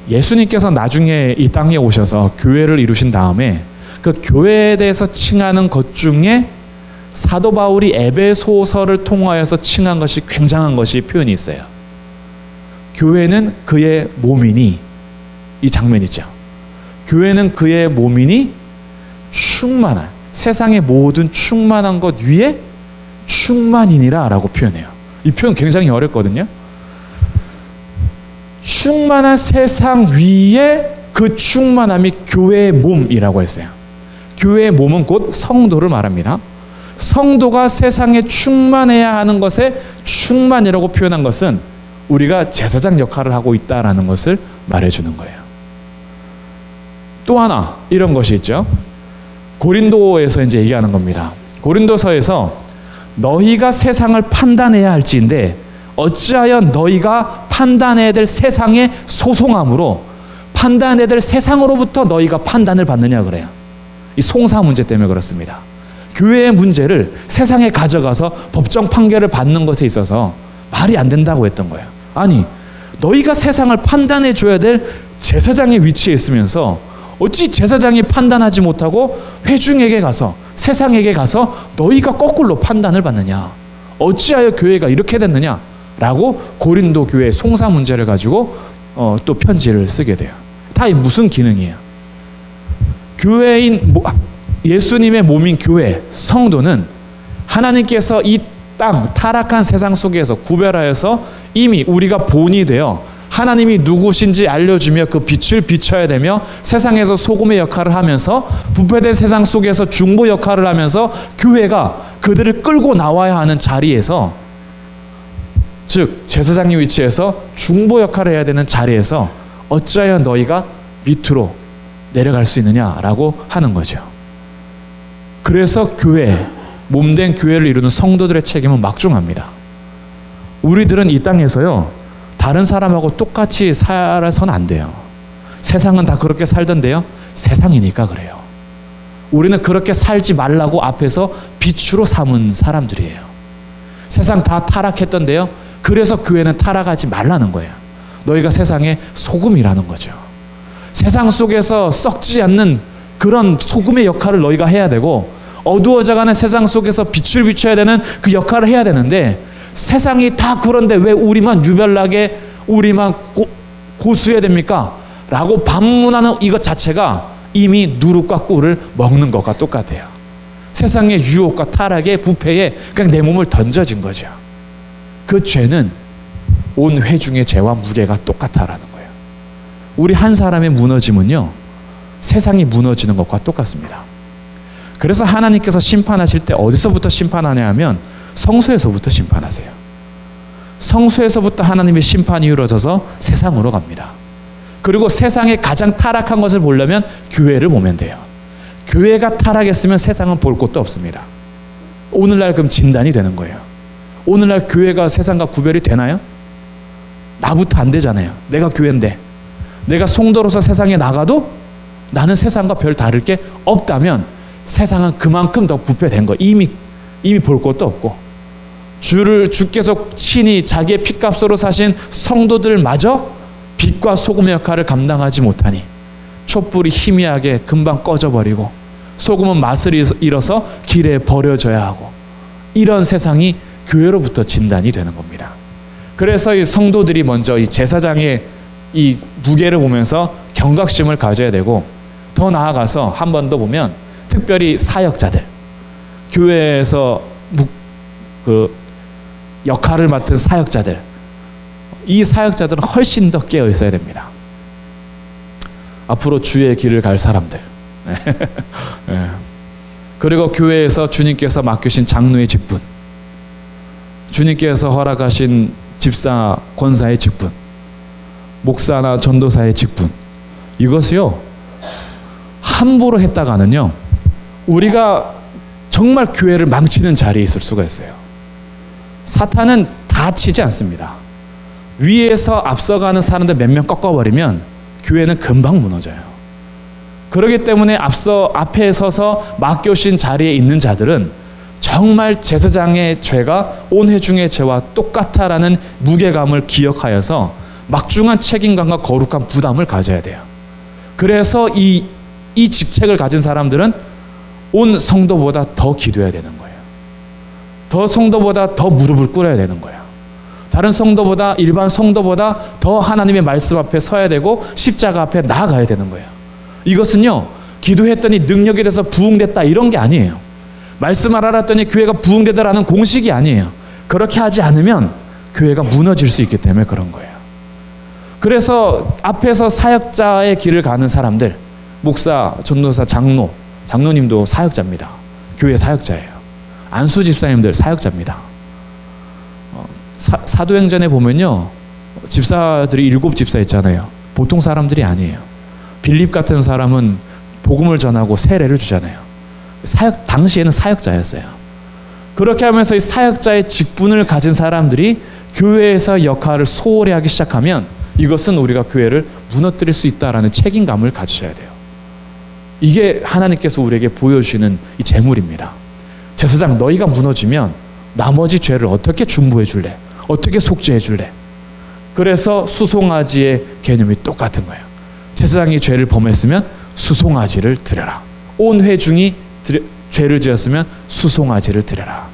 S1: 예수님께서 나중에 이 땅에 오셔서 교회를 이루신 다음에 그 교회에 대해서 칭하는 것 중에 사도 바울이 에베소서를 통하여서 칭한 것이 굉장한 것이 표현이 있어요. 교회는 그의 몸이니, 이 장면이죠. 교회는 그의 몸이니 충만한, 세상의 모든 충만한 것 위에 충만이니라 라고 표현해요. 이 표현 굉장히 어렵거든요. 충만한 세상 위에 그 충만함이 교회의 몸이라고 했어요. 교회의 몸은 곧 성도를 말합니다. 성도가 세상에 충만해야 하는 것에 충만이라고 표현한 것은 우리가 제사장 역할을 하고 있다라는 것을 말해주는 거예요. 또 하나 이런 것이 있죠. 고린도에서 이제 얘기하는 겁니다. 고린도서에서 너희가 세상을 판단해야 할지인데 어찌하여 너희가 판단해야 될 세상의 소송함으로 판단해야 될 세상으로부터 너희가 판단을 받느냐 그래요. 이 송사 문제 때문에 그렇습니다. 교회의 문제를 세상에 가져가서 법정 판결을 받는 것에 있어서 말이 안 된다고 했던 거예요. 아니, 너희가 세상을 판단해 줘야 될 제사장의 위치에 있으면서 어찌 제사장이 판단하지 못하고 회중에게 가서, 세상에게 가서 너희가 거꾸로 판단을 받느냐, 어찌하여 교회가 이렇게 됐느냐 라고 고린도 교회의 송사 문제를 가지고 또 편지를 쓰게 돼요. 다 무슨 기능이에요? 교회인 예수님의 몸인 교회, 성도는 하나님께서 이 땅 타락한 세상 속에서 구별하여서 이미 우리가 본이 되어 하나님이 누구신지 알려주며 그 빛을 비춰야 되며 세상에서 소금의 역할을 하면서 부패된 세상 속에서 중보 역할을 하면서 교회가 그들을 끌고 나와야 하는 자리에서, 즉 제사장의 위치에서 중보 역할을 해야 되는 자리에서 어찌하여 너희가 밑으로 내려갈 수 있느냐라고 하는 거죠. 그래서 교회, 몸된 교회를 이루는 성도들의 책임은 막중합니다. 우리들은 이 땅에서요 다른 사람하고 똑같이 살아서는 안 돼요. 세상은 다 그렇게 살던데요, 세상이니까 그래요. 우리는 그렇게 살지 말라고 앞에서 빛으로 삼은 사람들이에요. 세상 다 타락했던데요, 그래서 교회는 타락하지 말라는 거예요. 너희가 세상의 소금이라는 거죠. 세상 속에서 썩지 않는 그런 소금의 역할을 너희가 해야 되고, 어두워져가는 세상 속에서 빛을 비춰야 되는 그 역할을 해야 되는데, 세상이 다 그런데 왜 우리만 유별나게, 우리만 고수해야 됩니까? 라고 반문하는 이것 자체가 이미 누룩과 꿀을 먹는 것과 똑같아요. 세상의 유혹과 타락의 부패에 그냥 내 몸을 던져진 거죠. 그 죄는 온 회중의 죄와 무게가 똑같다라는 거예요. 우리 한 사람의 무너짐은요, 세상이 무너지는 것과 똑같습니다. 그래서 하나님께서 심판하실 때 어디서부터 심판하냐 하면 성소에서부터 심판하세요. 성소에서부터 하나님의 심판이 이루어져서 세상으로 갑니다. 그리고 세상에 가장 타락한 것을 보려면 교회를 보면 돼요. 교회가 타락했으면 세상은 볼 곳도 없습니다. 오늘날 그럼 진단이 되는 거예요. 오늘날 교회가 세상과 구별이 되나요? 나부터 안 되잖아요. 내가 교회인데, 내가 성도로서 세상에 나가도 나는 세상과 별 다를 게 없다면 세상은 그만큼 더 부패된 거. 이미 볼 것도 없고, 주께서 친히 자기의 핏값으로 사신 성도들마저 빛과 소금의 역할을 감당하지 못하니 촛불이 희미하게 금방 꺼져버리고 소금은 맛을 잃어서 길에 버려져야 하고, 이런 세상이 교회로부터 진단이 되는 겁니다. 그래서 이 성도들이 먼저 이 제사장의 이 무게를 보면서 경각심을 가져야 되고, 더 나아가서 한 번 더 보면 특별히 사역자들, 교회에서 그 역할을 맡은 사역자들, 이 사역자들은 훨씬 더 깨어 있어야 됩니다. 앞으로 주의 길을 갈 사람들, 그리고 교회에서 주님께서 맡기신 장로의 직분, 주님께서 허락하신 집사 권사의 직분, 목사나 전도사의 직분, 이것이요 함부로 했다가는요 우리가 정말 교회를 망치는 자리에 있을 수가 있어요. 사탄은 다 치지 않습니다. 위에서 앞서가는 사람들 몇 명 꺾어버리면 교회는 금방 무너져요. 그렇기 때문에 앞에 서서 맡겨신 자리에 있는 자들은 정말 제사장의 죄가 온 회중의 죄와 똑같다라는 무게감을 기억하여서 막중한 책임감과 거룩한 부담을 가져야 돼요. 그래서 이 직책을 가진 사람들은 온 성도보다 더 기도해야 되는 거예요. 더 성도보다 더 무릎을 꿇어야 되는 거예요. 다른 성도보다, 일반 성도보다 더 하나님의 말씀 앞에 서야 되고 십자가 앞에 나아가야 되는 거예요. 이것은요 기도했더니 능력이 돼서 부흥됐다 이런 게 아니에요. 말씀을 알았더니 교회가 부흥되더라는 공식이 아니에요. 그렇게 하지 않으면 교회가 무너질 수 있기 때문에 그런 거예요. 그래서 앞에서 사역자의 길을 가는 사람들, 목사, 전도사, 장로님도 사역자입니다. 교회 사역자예요. 안수 집사님들 사역자입니다. 사도행전에 보면요 집사들이 7집사 있잖아요. 보통 사람들이 아니에요. 빌립 같은 사람은 복음을 전하고 세례를 주잖아요. 당시에는 사역자였어요. 그렇게 하면서 이 사역자의 직분을 가진 사람들이 교회에서 역할을 소홀히 하기 시작하면 이것은 우리가 교회를 무너뜨릴 수 있다라는 책임감을 가지셔야 돼요. 이게 하나님께서 우리에게 보여주시는 이 재물입니다. 제사장, 너희가 무너지면 나머지 죄를 어떻게 중보해 줄래? 어떻게 속죄해 줄래? 그래서 수송아지의 개념이 똑같은 거예요. 제사장이 죄를 범했으면 수송아지를 드려라. 온 회중이 죄를 지었으면 수송아지를 드려라.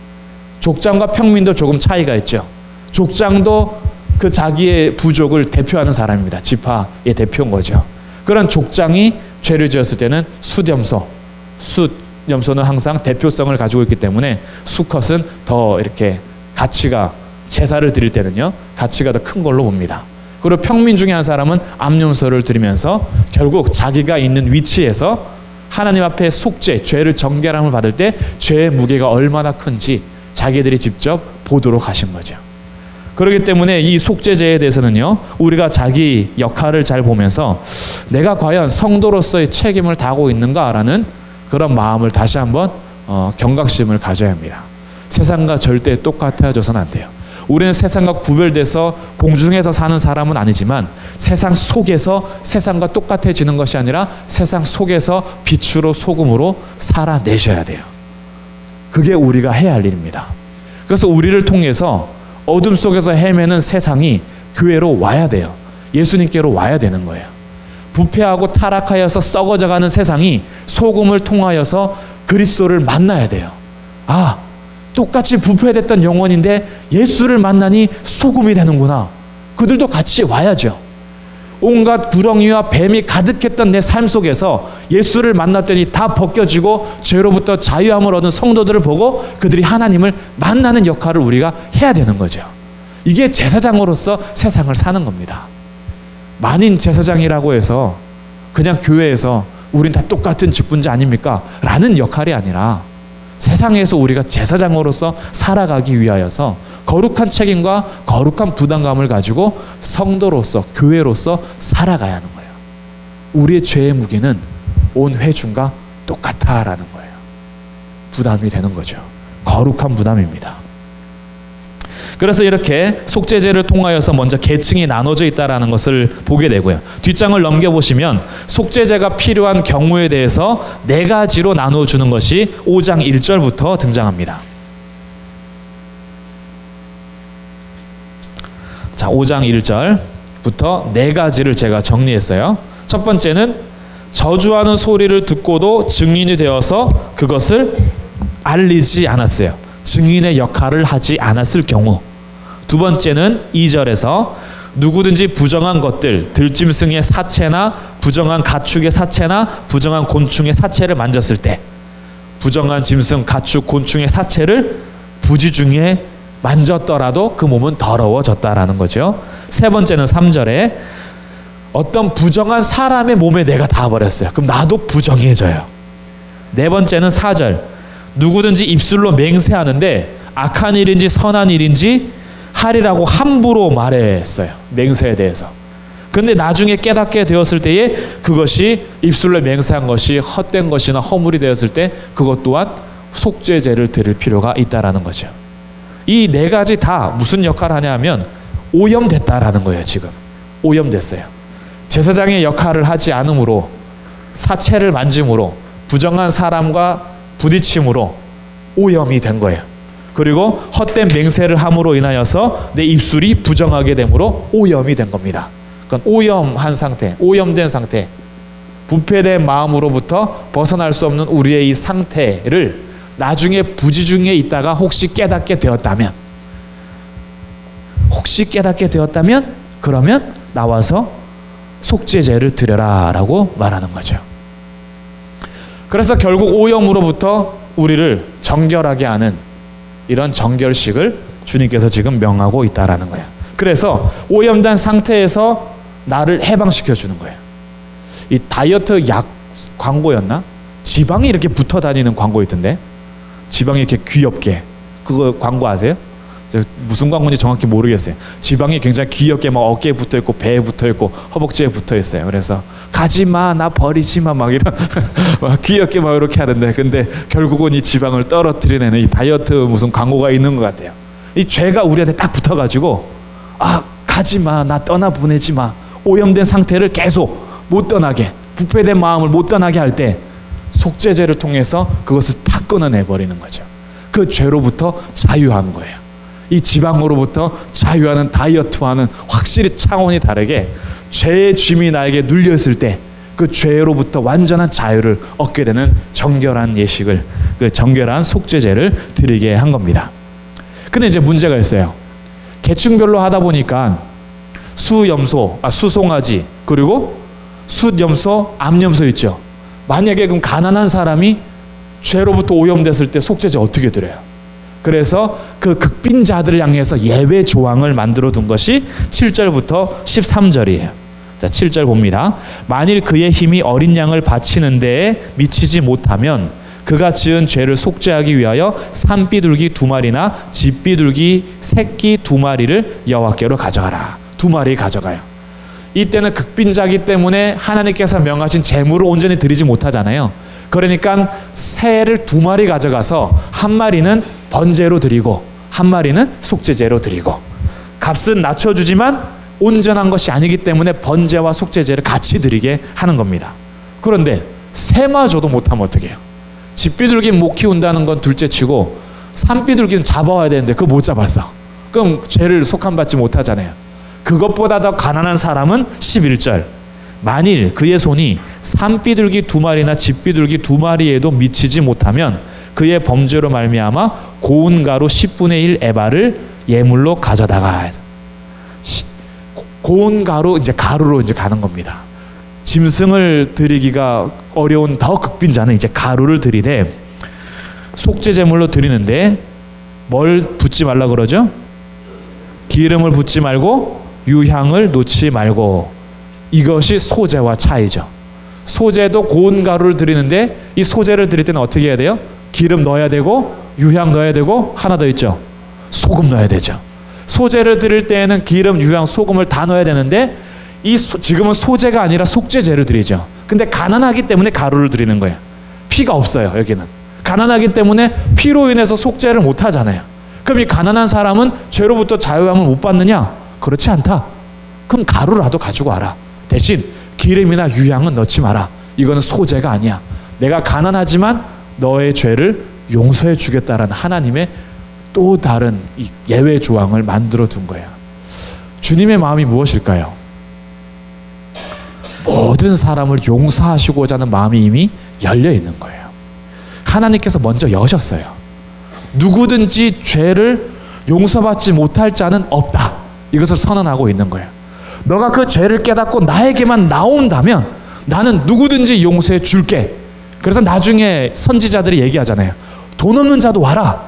S1: 족장과 평민도 조금 차이가 있죠. 족장도 그 자기의 부족을 대표하는 사람입니다. 지파의 대표인 거죠. 그런 족장이 죄를 지었을 때는 숫염소는 항상 대표성을 가지고 있기 때문에 수컷은 더 이렇게 가치가, 제사를 드릴 때는요 가치가 더 큰 걸로 봅니다. 그리고 평민 중에 한 사람은 암염소를 드리면서 결국 자기가 있는 위치에서 하나님 앞에 속죄, 죄를 정결함을 받을 때 죄의 무게가 얼마나 큰지 자기들이 직접 보도록 하신 거죠. 그렇기 때문에 이 속죄제에 대해서는요 우리가 자기 역할을 잘 보면서 내가 과연 성도로서의 책임을 다하고 있는가라는 그런 마음을 다시 한번 경각심을 가져야 합니다. 세상과 절대 똑같아져서는 안 돼요. 우리는 세상과 구별돼서 공중에서 사는 사람은 아니지만 세상 속에서 세상과 똑같아지는 것이 아니라 세상 속에서 빛으로 소금으로 살아내셔야 돼요. 그게 우리가 해야 할 일입니다. 그래서 우리를 통해서 어둠 속에서 헤매는 세상이 교회로 와야 돼요. 예수님께로 와야 되는 거예요. 부패하고 타락하여서 썩어져가는 세상이 소금을 통하여서 그리스도를 만나야 돼요. 아, 똑같이 부패됐던 영혼인데 예수를 만나니 소금이 되는구나. 그들도 같이 와야죠. 온갖 구렁이와 뱀이 가득했던 내 삶 속에서 예수를 만났더니 다 벗겨지고 죄로부터 자유함을 얻은 성도들을 보고 그들이 하나님을 만나는 역할을 우리가 해야 되는 거죠. 이게 제사장으로서 세상을 사는 겁니다. 만인 제사장이라고 해서 그냥 교회에서 우린 다 똑같은 직분자 아닙니까? 라는 역할이 아니라 세상에서 우리가 제사장으로서 살아가기 위하여서 거룩한 책임과 거룩한 부담감을 가지고 성도로서 교회로서 살아가야 하는 거예요. 우리의 죄의 무게는 온 회중과 똑같다라는 거예요. 부담이 되는 거죠. 거룩한 부담입니다. 그래서 이렇게 속죄제를 통하여서 먼저 계층이 나눠져 있다는 것을 보게 되고요. 뒷장을 넘겨보시면 속죄제가 필요한 경우에 대해서 4가지로 나누어주는 것이 5장 1절부터 등장합니다. 자, 5장 1절부터 4가지를 제가 정리했어요. 첫 번째는 저주하는 소리를 듣고도 증인이 되어서 그것을 알리지 않았어요. 증인의 역할을 하지 않았을 경우. 두 번째는 2절에서 누구든지 부정한 것들, 들짐승의 사체나 부정한 가축의 사체나 부정한 곤충의 사체를 만졌을 때, 부정한 짐승, 가축, 곤충의 사체를 부지 중에 만졌더라도 그 몸은 더러워졌다라는 거죠. 세 번째는 3절에 어떤 부정한 사람의 몸에 내가 닿아버렸어요. 그럼 나도 부정해져요. 네 번째는 4절, 누구든지 입술로 맹세하는데 악한 일인지 선한 일인지 하리라고 함부로 말했어요. 맹세에 대해서. 근데 나중에 깨닫게 되었을 때에 그것이 입술로 맹세한 것이 헛된 것이나 허물이 되었을 때 그것 또한 속죄제를 드릴 필요가 있다라는 거죠. 이 4가지 다 무슨 역할을 하냐 하면 오염됐다라는 거예요. 지금 오염됐어요. 제사장의 역할을 하지 않으므로, 사체를 만짐으로, 부정한 사람과 부딪힘으로 오염이 된 거예요. 그리고 헛된 맹세를 함으로 인하여서 내 입술이 부정하게 되므로 오염이 된 겁니다. 그러니까 오염한 상태, 오염된 상태, 부패된 마음으로부터 벗어날 수 없는 우리의 이 상태를 나중에 부지 중에 있다가 혹시 깨닫게 되었다면 그러면 나와서 속죄제를 드려라 라고 말하는 거죠. 그래서 결국 오염으로부터 우리를 정결하게 하는 이런 정결식을 주님께서 지금 명하고 있다라는 거예요. 그래서 오염된 상태에서 나를 해방시켜 주는 거예요. 이 다이어트 약 광고였나? 지방이 이렇게 붙어 다니는 광고 있던데, 지방이 이렇게 귀엽게, 그거 광고 아세요? 무슨 광고인지 정확히 모르겠어요. 지방이 굉장히 귀엽게 막 어깨에 붙어 있고 배에 붙어 있고 허벅지에 붙어 있어요. 그래서 가지마, 나 버리지마, 막 이런 막 귀엽게 막 이렇게 하던데, 근데 결국은 이 지방을 떨어뜨리는 이 다이어트 무슨 광고가 있는 것 같아요. 이 죄가 우리한테 딱 붙어가지고, 아, 가지마, 나 떠나 보내지마, 오염된 상태를 계속 못 떠나게, 부패된 마음을 못 떠나게 할 때 속죄제를 통해서 그것을 탁 끊어내버리는 거죠. 그 죄로부터 자유한 거예요. 이 지방으로부터 자유하는 다이어트와는 확실히 차원이 다르게 죄의 짐이 나에게 눌렸을 때 그 죄로부터 완전한 자유를 얻게 되는 정결한 예식을, 그 정결한 속죄제를 드리게 한 겁니다. 근데 이제 문제가 있어요. 계층별로 하다 보니까 수염소, 수송아지, 그리고 숫염소, 암염소 있죠. 만약에 그럼 가난한 사람이 죄로부터 오염됐을 때 속죄제 어떻게 드려요? 그래서 그 극빈자들을 향해서 예외 조항을 만들어 둔 것이 7절부터 13절이에요. 자, 7절 봅니다. 만일 그의 힘이 어린 양을 바치는 데에 미치지 못하면 그가 지은 죄를 속죄하기 위하여 산비둘기 2마리나 집비둘기 새끼 2마리를 여호와께로 가져가라. 2마리 가져가요. 이때는 극빈자기 때문에 하나님께서 명하신 제물을 온전히 드리지 못하잖아요. 그러니까 새를 2마리 가져가서 한 마리는 번제로 드리고 한 마리는 속죄제로 드리고, 값은 낮춰주지만 온전한 것이 아니기 때문에 번제와 속죄제를 같이 드리게 하는 겁니다. 그런데 새마저도 못하면 어떻게 해요? 집비둘기는 못 키운다는 건 둘째치고 산비둘기는 잡아와야 되는데 그거 못 잡았어. 그럼 죄를 속함받지 못하잖아요. 그것보다 더 가난한 사람은 11절, 만일 그의 손이 산비둘기 2마리나 집비둘기 2마리에도 미치지 못하면 그의 범죄로 말미암아 고운 가루 10분의 1 에바를 예물로 가져다가. 고운 가루, 이제 가루로 이제 가는 겁니다. 짐승을 드리기가 어려운 더 극빈자는 이제 가루를 드리되, 속죄 제물로 드리는데 뭘 붓지 말라 그러죠? 기름을 붓지 말고 유향을 놓지 말고. 이것이 소제와 차이죠. 소제도 고운 가루를 드리는데 이 소제를 드릴 때는 어떻게 해야 돼요? 기름 넣어야 되고 유향 넣어야 되고 하나 더 있죠. 소금 넣어야 되죠. 소제를 드릴 때에는 기름, 유향, 소금을 다 넣어야 되는데 지금은 소제가 아니라 속죄제를 드리죠. 근데 가난하기 때문에 가루를 드리는 거예요. 피가 없어요. 여기는 가난하기 때문에 피로 인해서 속죄를 못 하잖아요. 그럼 이 가난한 사람은 죄로부터 자유함을 못 받느냐? 그렇지 않다. 그럼 가루라도 가지고 와라. 대신 기름이나 유향은 넣지 마라. 이거는 소제가 아니야. 내가 가난하지만 너의 죄를 용서해 주겠다라는 하나님의 또 다른 이 예외 조항을 만들어 둔 거예요. 주님의 마음이 무엇일까요? 모든 사람을 용서하시고자 하는 마음이 이미 열려 있는 거예요. 하나님께서 먼저 여셨어요. 누구든지 죄를 용서받지 못할 자는 없다. 이것을 선언하고 있는 거예요. 너가 그 죄를 깨닫고 나에게만 나온다면 나는 누구든지 용서해 줄게. 그래서 나중에 선지자들이 얘기하잖아요. 돈 없는 자도 와라.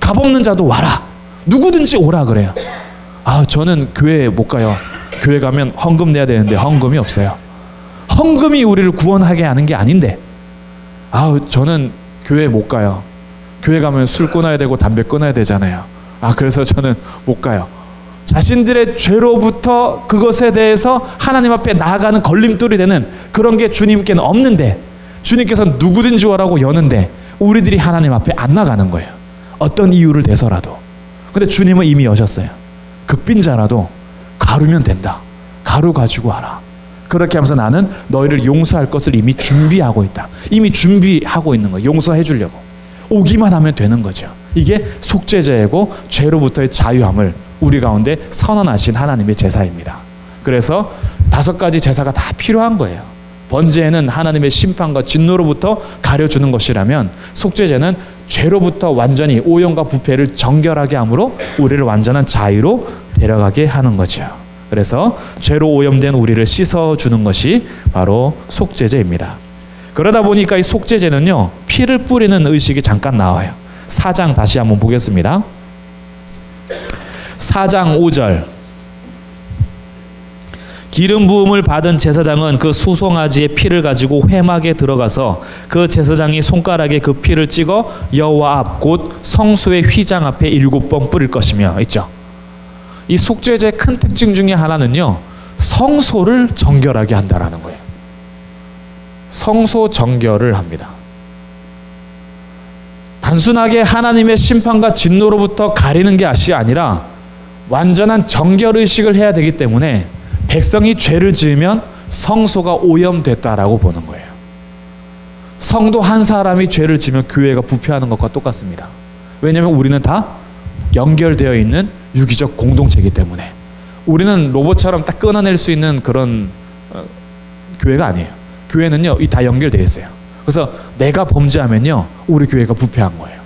S1: 값 없는 자도 와라. 누구든지 오라 그래요. 아, 저는 교회에 못 가요. 교회 가면 헌금 내야 되는데 헌금이 없어요. 헌금이 우리를 구원하게 하는 게 아닌데. 아, 저는 교회 못 가요. 교회 가면 술 끊어야 되고 담배 끊어야 되잖아요. 아, 그래서 저는 못 가요. 자신들의 죄로부터 그것에 대해서 하나님 앞에 나아가는 걸림돌이 되는 그런 게 주님께는 없는데, 주님께서는 누구든지 오라고 여는데 우리들이 하나님 앞에 안 나가는 거예요. 어떤 이유를 대서라도. 근데 주님은 이미 여셨어요. 극빈자라도 가루면 된다. 가루 가지고 와라. 그렇게 하면서 나는 너희를 용서할 것을 이미 준비하고 있다. 이미 준비하고 있는 거예요. 용서해 주려고. 오기만 하면 되는 거죠. 이게 속죄제이고 죄로부터의 자유함을 우리 가운데 선언하신 하나님의 제사입니다. 그래서 5가지 제사가 다 필요한 거예요. 번제는 하나님의 심판과 진노로부터 가려주는 것이라면, 속죄제는 죄로부터 완전히 오염과 부패를 정결하게 함으로 우리를 완전한 자유로 데려가게 하는 거죠. 그래서 죄로 오염된 우리를 씻어주는 것이 바로 속죄제입니다. 그러다 보니까 이 속죄제는요, 피를 뿌리는 의식이 잠깐 나와요. 4장 다시 한번 보겠습니다. 4장 5절. 기름 부음을 받은 제사장은 그 수송아지의 피를 가지고 회막에 들어가서 그 제사장이 손가락에 그 피를 찍어 여호와 앞 곧 성소의 휘장 앞에 7번 뿌릴 것이며 있죠. 이 속죄제의 큰 특징 중에 하나는요, 성소를 정결하게 한다라는 거예요. 성소 정결을 합니다. 단순하게 하나님의 심판과 진노로부터 가리는 것이 아니라 완전한 정결의식을 해야 되기 때문에 백성이 죄를 지으면 성소가 오염됐다라고 보는 거예요. 성도 한 사람이 죄를 지으면 교회가 부패하는 것과 똑같습니다. 왜냐하면 우리는 다 연결되어 있는 유기적 공동체이기 때문에. 우리는 로봇처럼 딱 끊어낼 수 있는 그런 교회가 아니에요. 교회는요, 다 연결되어 있어요. 그래서 내가 범죄하면요, 우리 교회가 부패한 거예요.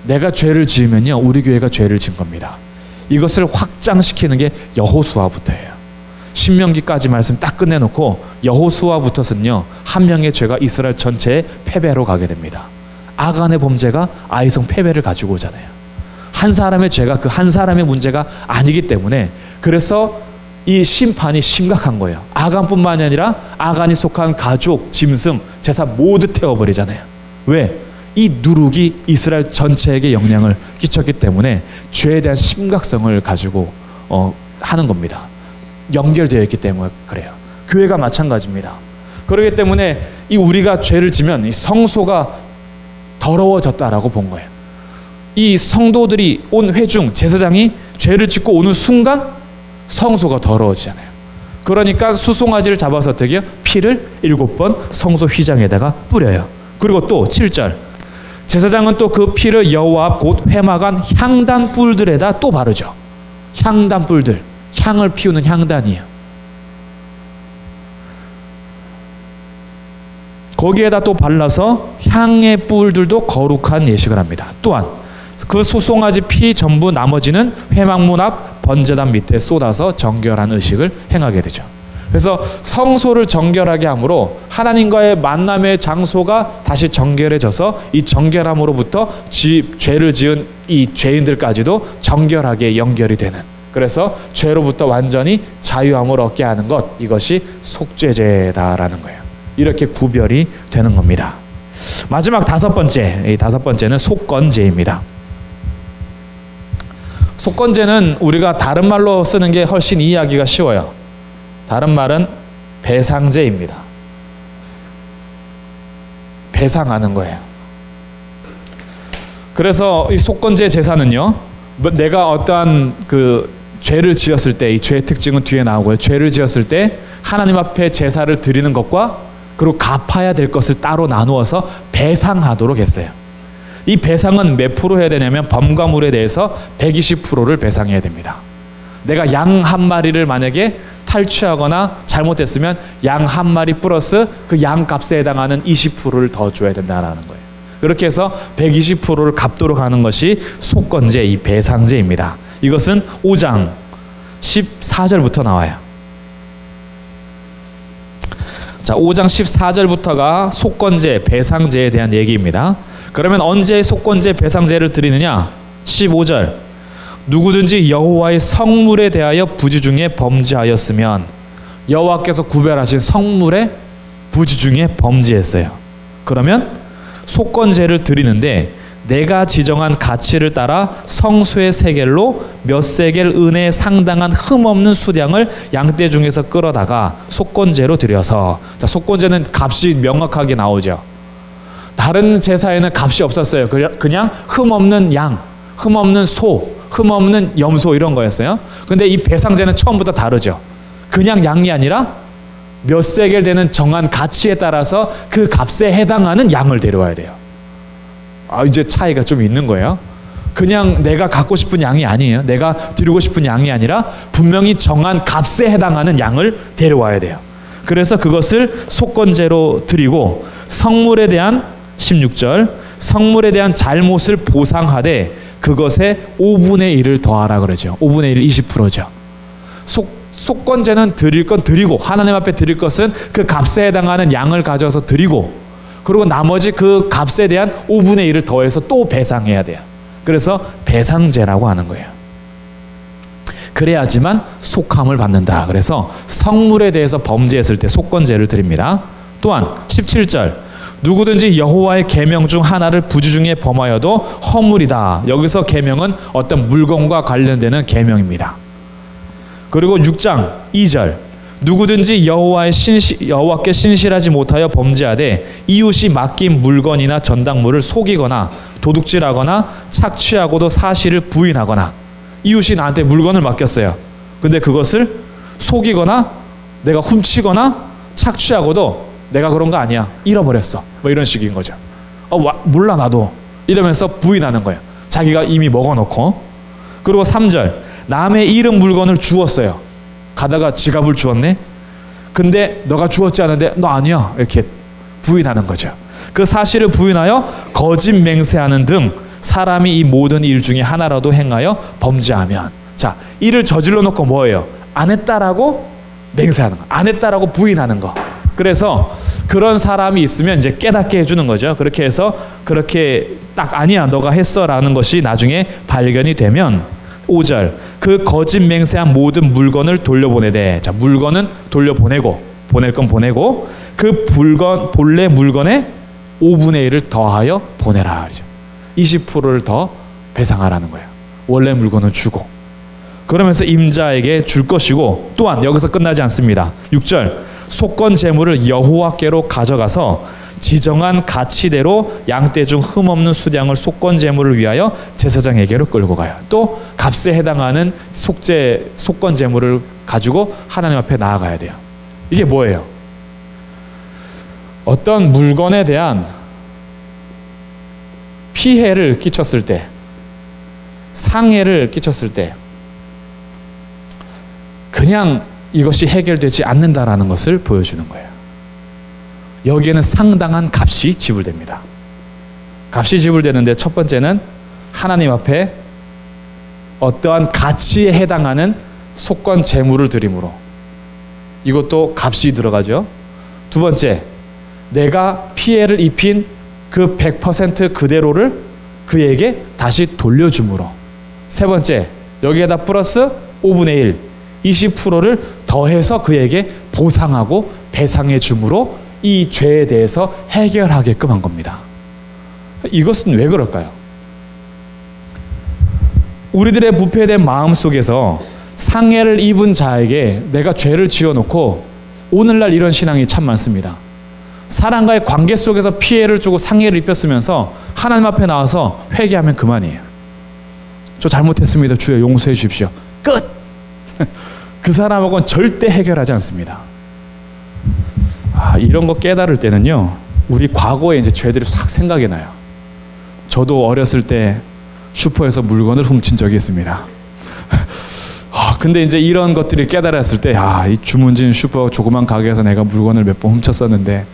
S1: 내가 죄를 지으면요, 우리 교회가 죄를 지은 겁니다. 이것을 확장시키는 게 여호수아부터예요. 신명기까지 말씀 딱 끝내놓고 여호수아부터는요, 한 명의 죄가 이스라엘 전체의 패배로 가게 됩니다. 아간의 범죄가 아이성 패배를 가지고 오잖아요. 한 사람의 죄가 그 한 사람의 문제가 아니기 때문에, 그래서 이 심판이 심각한 거예요. 아간뿐만이 아니라 아간이 속한 가족, 짐승, 제사 모두 태워버리잖아요. 왜? 이 누룩이 이스라엘 전체에게 영향을 끼쳤기 때문에 죄에 대한 심각성을 가지고 하는 겁니다. 연결되어 있기 때문에 그래요. 교회가 마찬가지입니다. 그렇기 때문에 이 우리가 죄를 지면 이 성소가 더러워졌다라고 본 거예요. 이 성도들이 온 회중, 제사장이 죄를 짓고 오는 순간 성소가 더러워지잖아요. 그러니까 수송아지를 잡아서 어떻게 해요? 피를 7번 성소 휘장에다가 뿌려요. 그리고 또 7절. 제사장은 또 그 피를 여호와 앞 곧 회막안 향단 뿔들에다 또 바르죠. 향단 뿔들. 향을 피우는 향단이에요. 거기에다 또 발라서 향의 뿔들도 거룩한 예식을 합니다. 또한 그 소송아지 피 전부 나머지는 회막문 앞 번제단 밑에 쏟아서 정결한 의식을 행하게 되죠. 그래서 성소를 정결하게 함으로 하나님과의 만남의 장소가 다시 정결해져서 이 정결함으로부터 죄를 지은 이 죄인들까지도 정결하게 연결이 되는, 그래서 죄로부터 완전히 자유함을 얻게 하는 것, 이것이 속죄제다라는 거예요. 이렇게 구별이 되는 겁니다. 마지막 다섯 번째, 이 다섯 번째는 속건제입니다. 속건제는 우리가 다른 말로 쓰는 게 훨씬 이해하기가 쉬워요. 다른 말은 배상제입니다. 배상하는 거예요. 그래서 이 속건제 제사는요, 내가 어떠한 그 죄를 지었을 때, 이 죄의 특징은 뒤에 나오고요. 죄를 지었을 때 하나님 앞에 제사를 드리는 것과 그리고 갚아야 될 것을 따로 나누어서 배상하도록 했어요. 이 배상은 몇 프로 해야 되냐면 범과물에 대해서 120%를 배상해야 됩니다. 내가 양 한 마리를 만약에 탈취하거나 잘못했으면 양 한 마리 플러스 그 양 값에 해당하는 20%를 더 줘야 된다는 거예요. 그렇게 해서 120%를 갚도록 하는 것이 속건제, 이 배상제입니다. 이것은 5장 14절부터 나와요. 자, 5장 14절부터가 속건제, 배상제에 대한 얘기입니다. 그러면 언제 속건제, 배상제를 드리느냐? 15절. 누구든지 여호와의 성물에 대하여 부지 중에 범죄하였으면, 여호와께서 구별하신 성물에 부지 중에 범죄했어요. 그러면 속건제를 드리는데 내가 지정한 가치를 따라 성수의 세겔로 몇 세겔 은혜에 상당한 흠없는 수량을 양떼 중에서 끌어다가 속건제로 드려서, 자, 속건제는 값이 명확하게 나오죠. 다른 제사에는 값이 없었어요. 그냥 흠없는 양, 흠없는 소, 흠없는 염소 이런 거였어요. 근데 이 배상제는 처음부터 다르죠. 그냥 양이 아니라 몇 세겔 되는 정한 가치에 따라서 그 값에 해당하는 양을 데려와야 돼요. 이제 차이가 좀 있는 거예요. 그냥 내가 갖고 싶은 양이 아니에요. 내가 드리고 싶은 양이 아니라 분명히 정한 값에 해당하는 양을 데려와야 돼요. 그래서 그것을 속건제로 드리고, 성물에 대한 16절, 성물에 대한 잘못을 보상하되 그것에 5분의 1을 더하라 그러죠. 5분의 1, 20%죠. 속건제는 드릴 건 드리고, 하나님 앞에 드릴 것은 그 값에 해당하는 양을 가져서 드리고, 그리고 나머지 그 값에 대한 5분의 1을 더해서 또 배상해야 돼요. 그래서 배상제라고 하는 거예요. 그래야지만 속함을 받는다. 그래서 성물에 대해서 범죄했을 때 속건제를 드립니다. 또한 17절, 누구든지 여호와의 계명 중 하나를 부지 중에 범하여도 허물이다. 여기서 계명은 어떤 물건과 관련되는 계명입니다. 그리고 6장 2절, 누구든지 여호와께 신실하지 못하여 범죄하되 이웃이 맡긴 물건이나 전당물을 속이거나 도둑질하거나 착취하고도 사실을 부인하거나, 이웃이 나한테 물건을 맡겼어요. 근데 그것을 속이거나 내가 훔치거나 착취하고도 내가 그런 거 아니야, 잃어버렸어, 뭐 이런 식인 거죠. 몰라 나도, 이러면서 부인하는 거예요. 자기가 이미 먹어놓고. 그리고 3절, 남의 잃은 물건을 주웠어요. 가다가 지갑을 주웠네. 근데 너가 주웠지 않은데 너 아니야, 이렇게 부인하는 거죠. 그 사실을 부인하여 거짓 맹세하는 등 사람이 이 모든 일 중에 하나라도 행하여 범죄하면, 자, 일을 저질러 놓고 뭐예요? 안 했다라고 맹세하는 거, 안 했다라고 부인하는 거. 그래서 그런 사람이 있으면 이제 깨닫게 해주는 거죠. 그렇게 해서 그렇게 딱 아니야 너가 했어라는 것이 나중에 발견이 되면, 5절, 그 거짓 맹세한 모든 물건을 돌려보내되, 자, 물건은 돌려보내고, 보낼 건 보내고, 그 본래 물건에 5분의 1을 더하여 보내라. 20%를 더 배상하라는 거예요. 원래 물건은 주고. 그러면서 임자에게 줄 것이고, 또한 여기서 끝나지 않습니다. 6절, 속건 제물을 여호와께로 가져가서 지정한 가치대로 양떼 중 흠없는 수량을 속건 제물을 위하여 제사장에게로 끌고 가요. 또 값에 해당하는 속건 제물을 가지고 하나님 앞에 나아가야 돼요. 이게 뭐예요? 어떤 물건에 대한 피해를 끼쳤을 때, 상해를 끼쳤을 때 그냥 이것이 해결되지 않는다라는 것을 보여주는 거예요. 여기에는 상당한 값이 지불됩니다. 값이 지불되는데 첫 번째는 하나님 앞에 어떠한 가치에 해당하는 속건 제물을 드림으로 이것도 값이 들어가죠. 두 번째, 내가 피해를 입힌 그 100% 그대로를 그에게 다시 돌려줌으로. 세 번째, 여기에다 플러스 5분의 1, 20%를 더해서 그에게 보상하고 배상해 줌으로 이 죄에 대해서 해결하게끔 한 겁니다. 이것은 왜 그럴까요? 우리들의 부패된 마음 속에서 상해를 입은 자에게 내가 죄를 지어놓고 오늘날 이런 신앙이 참 많습니다. 사람과의 관계 속에서 피해를 주고 상해를 입혔으면서 하나님 앞에 나와서 회개하면 그만이에요. 저 잘못했습니다. 주여 용서해 주십시오. 끝! 그 사람하고는 절대 해결하지 않습니다. 이런 거 깨달을 때는요, 우리 과거의 이제 죄들이 싹 생각이 나요. 저도 어렸을 때 슈퍼에서 물건을 훔친 적이 있습니다. 근데 이제 이런 것들이 깨달았을 때, 이 주문진 슈퍼 조그만 가게에서 내가 물건을 몇 번 훔쳤었는데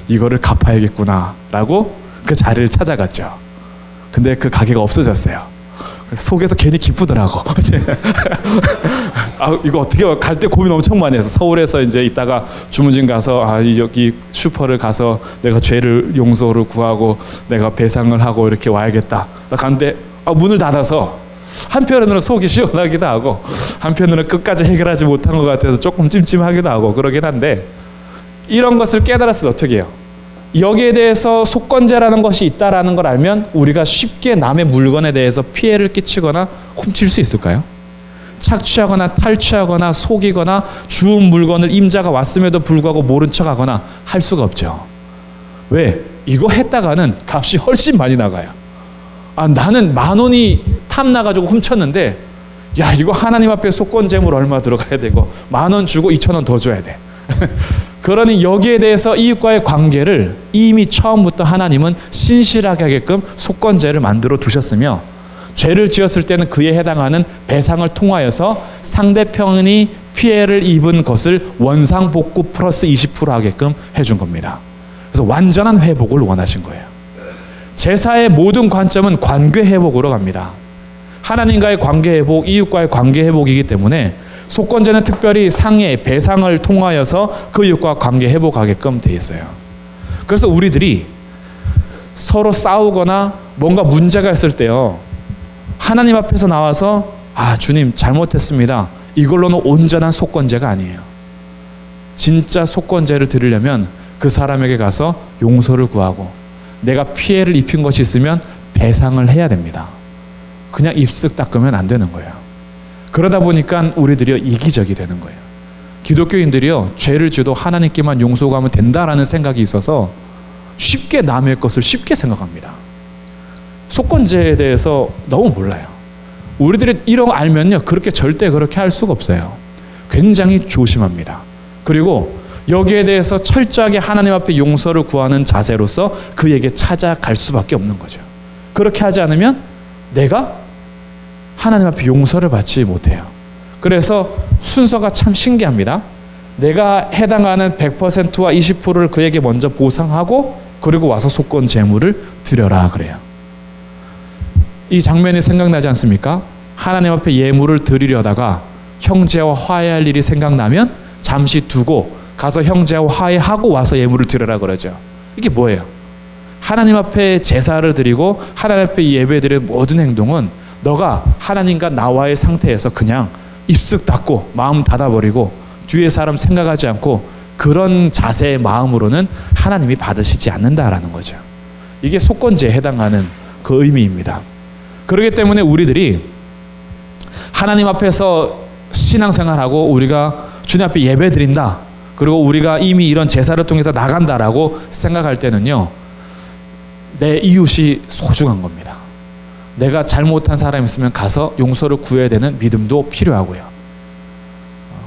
S1: 이거를 갚아야겠구나 라고 그 자리를 찾아갔죠. 근데 그 가게가 없어졌어요. 속에서 괜히 기쁘더라고. 이거 어떻게 갈 때 고민 엄청 많이 해서 서울에서 이제 있다가 주문진 가서 여기 슈퍼를 가서 내가 죄를 용서를 구하고 내가 배상을 하고 이렇게 와야겠다. 갔는데 문을 닫아서 한편으로는 속이 시원하기도 하고 한편으로는 끝까지 해결하지 못한 것 같아서 조금 찜찜하기도 하고 그러긴 한데, 이런 것을 깨달았을 때 어떻게 해요? 여기에 대해서 속건제라는 것이 있다라는 걸 알면 우리가 쉽게 남의 물건에 대해서 피해를 끼치거나 훔칠 수 있을까요? 착취하거나 탈취하거나 속이거나 주운 물건을 임자가 왔음에도 불구하고 모른 척하거나 할 수가 없죠. 왜? 이거 했다가는 값이 훨씬 많이 나가요. 나는 10,000원이 탐나가지고 훔쳤는데 이거 하나님 앞에 속건제물 얼마 들어가야 되고 10,000원 주고 2,000원 더 줘야 돼. 그러니 여기에 대해서 이웃과의 관계를 이미 처음부터 하나님은 신실하게 하게끔 속건제를 만들어 두셨으며, 죄를 지었을 때는 그에 해당하는 배상을 통하여서 상대편이 피해를 입은 것을 원상복구 플러스 20% 하게끔 해준 겁니다. 그래서 완전한 회복을 원하신 거예요. 제사의 모든 관점은 관계 회복으로 갑니다. 하나님과의 관계 회복, 이웃과의 관계 회복이기 때문에 속건제는 특별히 상해, 배상을 통하여서 그 이웃과 관계 회복하게끔 돼 있어요. 그래서 우리들이 서로 싸우거나 뭔가 문제가 있을 때요, 하나님 앞에서 나와서 주님 잘못했습니다, 이걸로는 온전한 속건제가 아니에요. 진짜 속건제를 드리려면 그 사람에게 가서 용서를 구하고 내가 피해를 입힌 것이 있으면 배상을 해야 됩니다. 그냥 입쓱 닦으면 안 되는 거예요. 그러다 보니까 우리들이 이기적이 되는 거예요. 기독교인들이요, 죄를 지어도 하나님께만 용서하면 된다라는 생각이 있어서 쉽게 남의 것을 쉽게 생각합니다. 속건제에 대해서 너무 몰라요. 우리들이 이런 거 알면요, 절대 그렇게 할 수가 없어요. 굉장히 조심합니다. 그리고 여기에 대해서 철저하게 하나님 앞에 용서를 구하는 자세로서 그에게 찾아갈 수밖에 없는 거죠. 그렇게 하지 않으면 내가 하나님 앞에 용서를 받지 못해요. 그래서 순서가 참 신기합니다. 내가 해당하는 100%와 20%를 그에게 먼저 보상하고 그리고 와서 속건 제물을 드려라 그래요. 이 장면이 생각나지 않습니까? 하나님 앞에 예물을 드리려다가 형제와 화해할 일이 생각나면 잠시 두고 가서 형제와 화해하고 와서 예물을 드려라 그러죠. 이게 뭐예요? 하나님 앞에 제사를 드리고 하나님 앞에 예배드리는 모든 행동은 너가 하나님과 나와의 상태에서 그냥 입쓱 닫고 마음 닫아버리고 뒤에 사람 생각하지 않고 그런 자세의 마음으로는 하나님이 받으시지 않는다라는 거죠. 이게 속건제에 해당하는 그 의미입니다. 그렇기 때문에 우리들이 하나님 앞에서 신앙생활하고 우리가 주님 앞에 예배 드린다, 그리고 우리가 이미 이런 제사를 통해서 나간다라고 생각할 때는요, 내 이웃이 소중한 겁니다. 내가 잘못한 사람이 있으면 가서 용서를 구해야 되는 믿음도 필요하고요.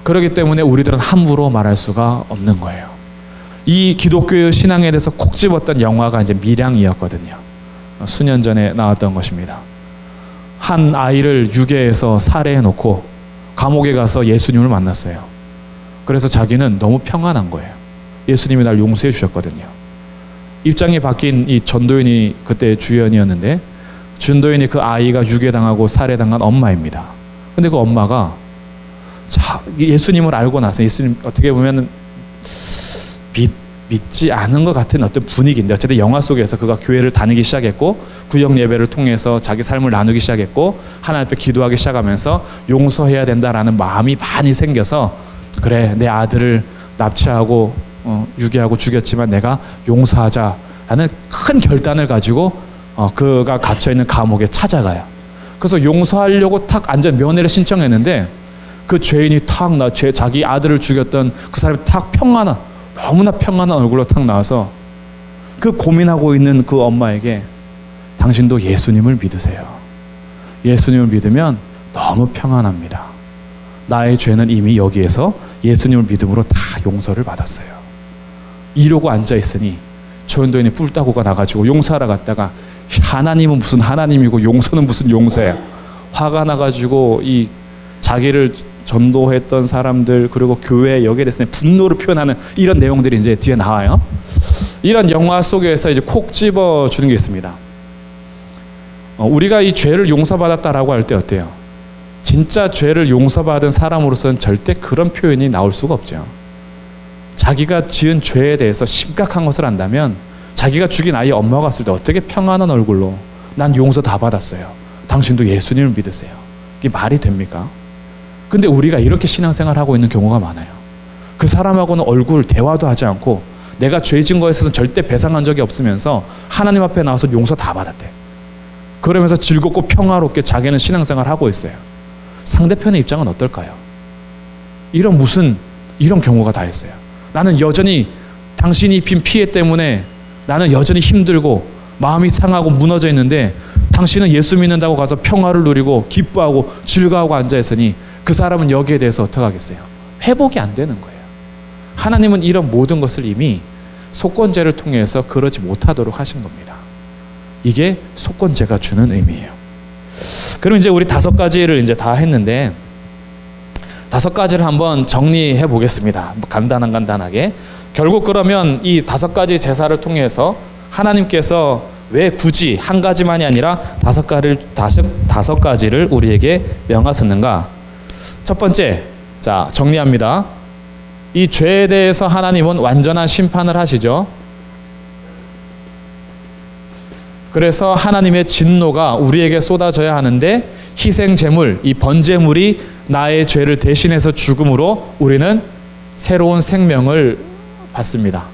S1: 그렇기 때문에 우리들은 함부로 말할 수가 없는 거예요. 이 기독교의 신앙에 대해서 콕 집었던 영화가 이제 밀양이었거든요. 수년 전에 나왔던 것입니다. 한 아이를 유괴해서 살해해 놓고 감옥에 가서 예수님을 만났어요. 그래서 자기는 너무 평안한 거예요. 예수님이 날 용서해 주셨거든요. 입장이 바뀐 이 전도인이 그때 주연이었는데, 전도인이 그 아이가 유괴당하고 살해당한 엄마입니다. 근데 그 엄마가 예수님을 알고 나서, 예수님 어떻게 보면 믿지 않은 것 같은 어떤 분위기인데, 어쨌든 영화 속에서 그가 교회를 다니기 시작했고 구역 예배를 통해서 자기 삶을 나누기 시작했고 하나님 앞에 기도하기 시작하면서 용서해야 된다라는 마음이 많이 생겨서, 그래, 내 아들을 납치하고 유괴하고 죽였지만 내가 용서하자라는 큰 결단을 가지고 그가 갇혀있는 감옥에 찾아가요. 그래서 용서하려고 탁 앉아 면회를 신청했는데, 그 죄인이 탁 자기 아들을 죽였던 그 사람이 탁 너무나 평안한 얼굴로 탁 나와서 그 고민하고 있는 그 엄마에게, 당신도 예수님을 믿으세요. 예수님을 믿으면 너무 평안합니다. 나의 죄는 이미 여기에서 예수님을 믿음으로 다 용서를 받았어요. 이러고 앉아있으니 전도인이 뿔따구가 나가지고 용서하러 갔다가, 하나님은 무슨 하나님이고 용서는 무슨 용서야. 화가 나가지고 이 자기를 전도했던 사람들, 그리고 교회, 여기에 대해서 분노를 표현하는 이런 내용들이 이제 뒤에 나와요. 이런 영화 속에서 이제 콕 집어 주는 게 있습니다. 우리가 이 죄를 용서받았다라고 할 때 어때요? 진짜 죄를 용서받은 사람으로서는 절대 그런 표현이 나올 수가 없죠. 자기가 지은 죄에 대해서 심각한 것을 안다면, 자기가 죽인 아이의 엄마가 왔을 때 어떻게 평안한 얼굴로 난 용서 다 받았어요, 당신도 예수님을 믿으세요, 이게 말이 됩니까? 근데 우리가 이렇게 신앙생활하고 있는 경우가 많아요. 그 사람하고는 얼굴 대화도 하지 않고 내가 죄 지은 거에 있어서 절대 배상한 적이 없으면서 하나님 앞에 나와서 용서 다 받았대. 그러면서 즐겁고 평화롭게 자기는 신앙생활을 하고 있어요. 상대편의 입장은 어떨까요? 이런 경우가 다 있어요. 나는 여전히 당신이 입힌 피해 때문에 나는 여전히 힘들고 마음이 상하고 무너져 있는데, 당신은 예수 믿는다고 가서 평화를 누리고 기뻐하고 즐거워하고 앉아있으니 그 사람은 여기에 대해서 어떻게 하겠어요? 회복이 안 되는 거예요. 하나님은 이런 모든 것을 이미 속건제를 통해서 그러지 못하도록 하신 겁니다. 이게 속건제가 주는 의미예요. 그럼 이제 우리 5가지를 이제 다 했는데, 5가지를 한번 정리해 보겠습니다. 간단하게. 결국 그러면 이 5가지 제사를 통해서 하나님께서 왜 굳이 한 가지만이 아니라 5가지를 우리에게 명하셨는가? 첫 번째, 자, 정리합니다. 이 죄에 대해서 하나님은 완전한 심판을 하시죠. 그래서 하나님의 진노가 우리에게 쏟아져야 하는데, 희생 제물, 이 번제물이 나의 죄를 대신해서 죽음으로 우리는 새로운 생명을 받습니다.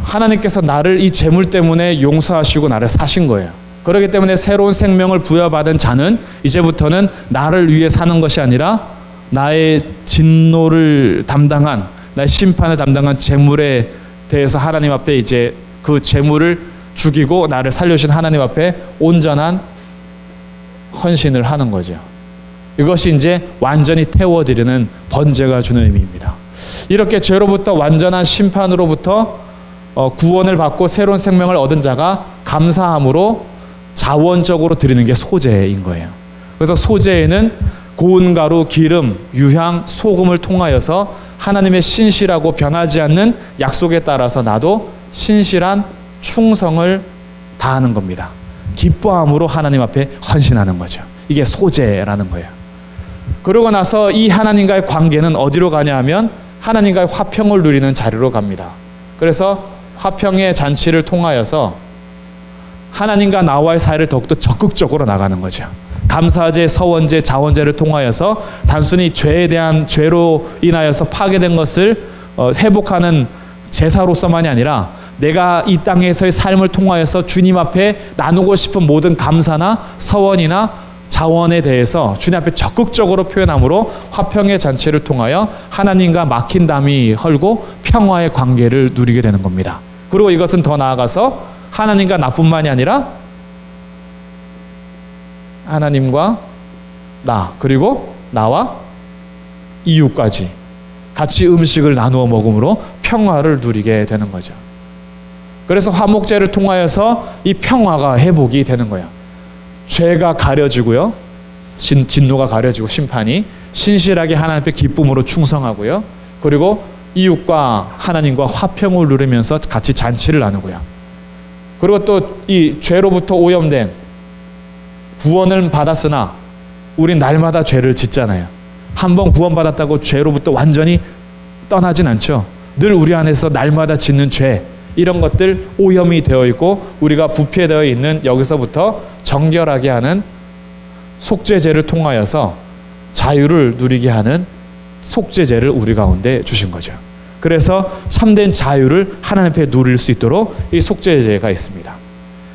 S1: 하나님께서 나를 이 제물 때문에 용서하시고 나를 사신 거예요. 그렇기 때문에 새로운 생명을 부여받은 자는 이제부터는 나를 위해 사는 것이 아니라 나의 진노를 담당한, 나의 심판을 담당한 제물에 대해서 하나님 앞에 이제 그 제물을 죽이고 나를 살려주신 하나님 앞에 온전한 헌신을 하는 거죠. 이것이 이제 완전히 태워드리는 번제가 주는 의미입니다. 이렇게 죄로부터 완전한 심판으로부터 구원을 받고 새로운 생명을 얻은 자가 감사함으로 자원적으로 드리는 게 소제인 거예요. 그래서 소제에는 고운 가루, 기름, 유향, 소금을 통하여서 하나님의 신실하고 변하지 않는 약속에 따라서 나도 신실한 충성을 다하는 겁니다. 기뻐함으로 하나님 앞에 헌신하는 거죠. 이게 소제라는 거예요. 그러고 나서 이 하나님과의 관계는 어디로 가냐 하면 하나님과의 화평을 누리는 자리로 갑니다. 그래서 화평의 잔치를 통하여서 하나님과 나와의 사이를 더욱더 적극적으로 나가는 거죠. 감사제, 서원제, 자원제를 통하여서 단순히 죄로 인하여서 파괴된 것을 회복하는 제사로서만이 아니라 내가 이 땅에서의 삶을 통하여서 주님 앞에 나누고 싶은 모든 감사나 서원이나 자원에 대해서 주님 앞에 적극적으로 표현함으로 화평의 잔치를 통하여 하나님과 막힌 담이 헐고 평화의 관계를 누리게 되는 겁니다. 그리고 이것은 더 나아가서 하나님과 나뿐만이 아니라 하나님과 나, 그리고 나와 이웃까지 같이 음식을 나누어 먹음으로 평화를 누리게 되는 거죠. 그래서 화목제를 통하여서 이 평화가 회복이 되는 거예요. 죄가 가려지고요. 진노가 가려지고 심판이 신실하게 하나님 앞에 기쁨으로 충성하고요. 그리고 이웃과 하나님과 화평을 누리면서 같이 잔치를 나누고요. 그리고 또 이 죄로부터 오염된 구원을 받았으나 우린 날마다 죄를 짓잖아요. 한번 구원받았다고 죄로부터 완전히 떠나진 않죠. 늘 우리 안에서 날마다 짓는 죄, 이런 것들 오염이 되어 있고 우리가 부패되어 있는 여기서부터 정결하게 하는 속죄제를 통하여서 자유를 누리게 하는 속죄제를 우리 가운데 주신 거죠. 그래서 참된 자유를 하나님 앞에 누릴 수 있도록 이 속죄제가 있습니다.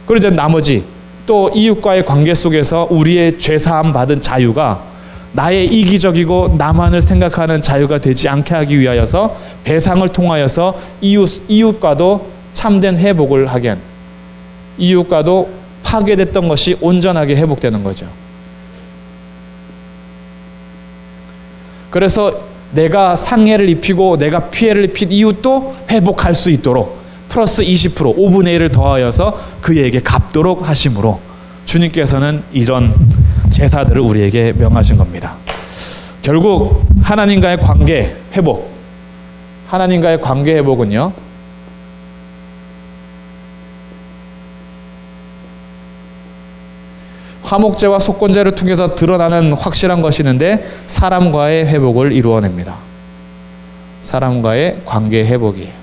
S1: 그리고 이제 나머지 또 이웃과의 관계 속에서 우리의 죄사함 받은 자유가 나의 이기적이고 나만을 생각하는 자유가 되지 않게 하기 위하여서 배상을 통하여서 이웃과도 참된 회복을 하게 한, 이웃과도 파괴됐던 것이 온전하게 회복되는 거죠. 그래서 내가 상해를 입히고 내가 피해를 입힌 이웃도 회복할 수 있도록 플러스 20% 5분의 1을 더하여서 그에게 갚도록 하심으로 주님께서는 이런 제사들을 우리에게 명하신 겁니다. 결국 하나님과의 관계 회복, 하나님과의 관계 회복은요, 화목제와 속건제를 통해서 드러나는 확실한 것이 있는데 사람과의 회복을 이루어냅니다. 사람과의 관계 회복이에요.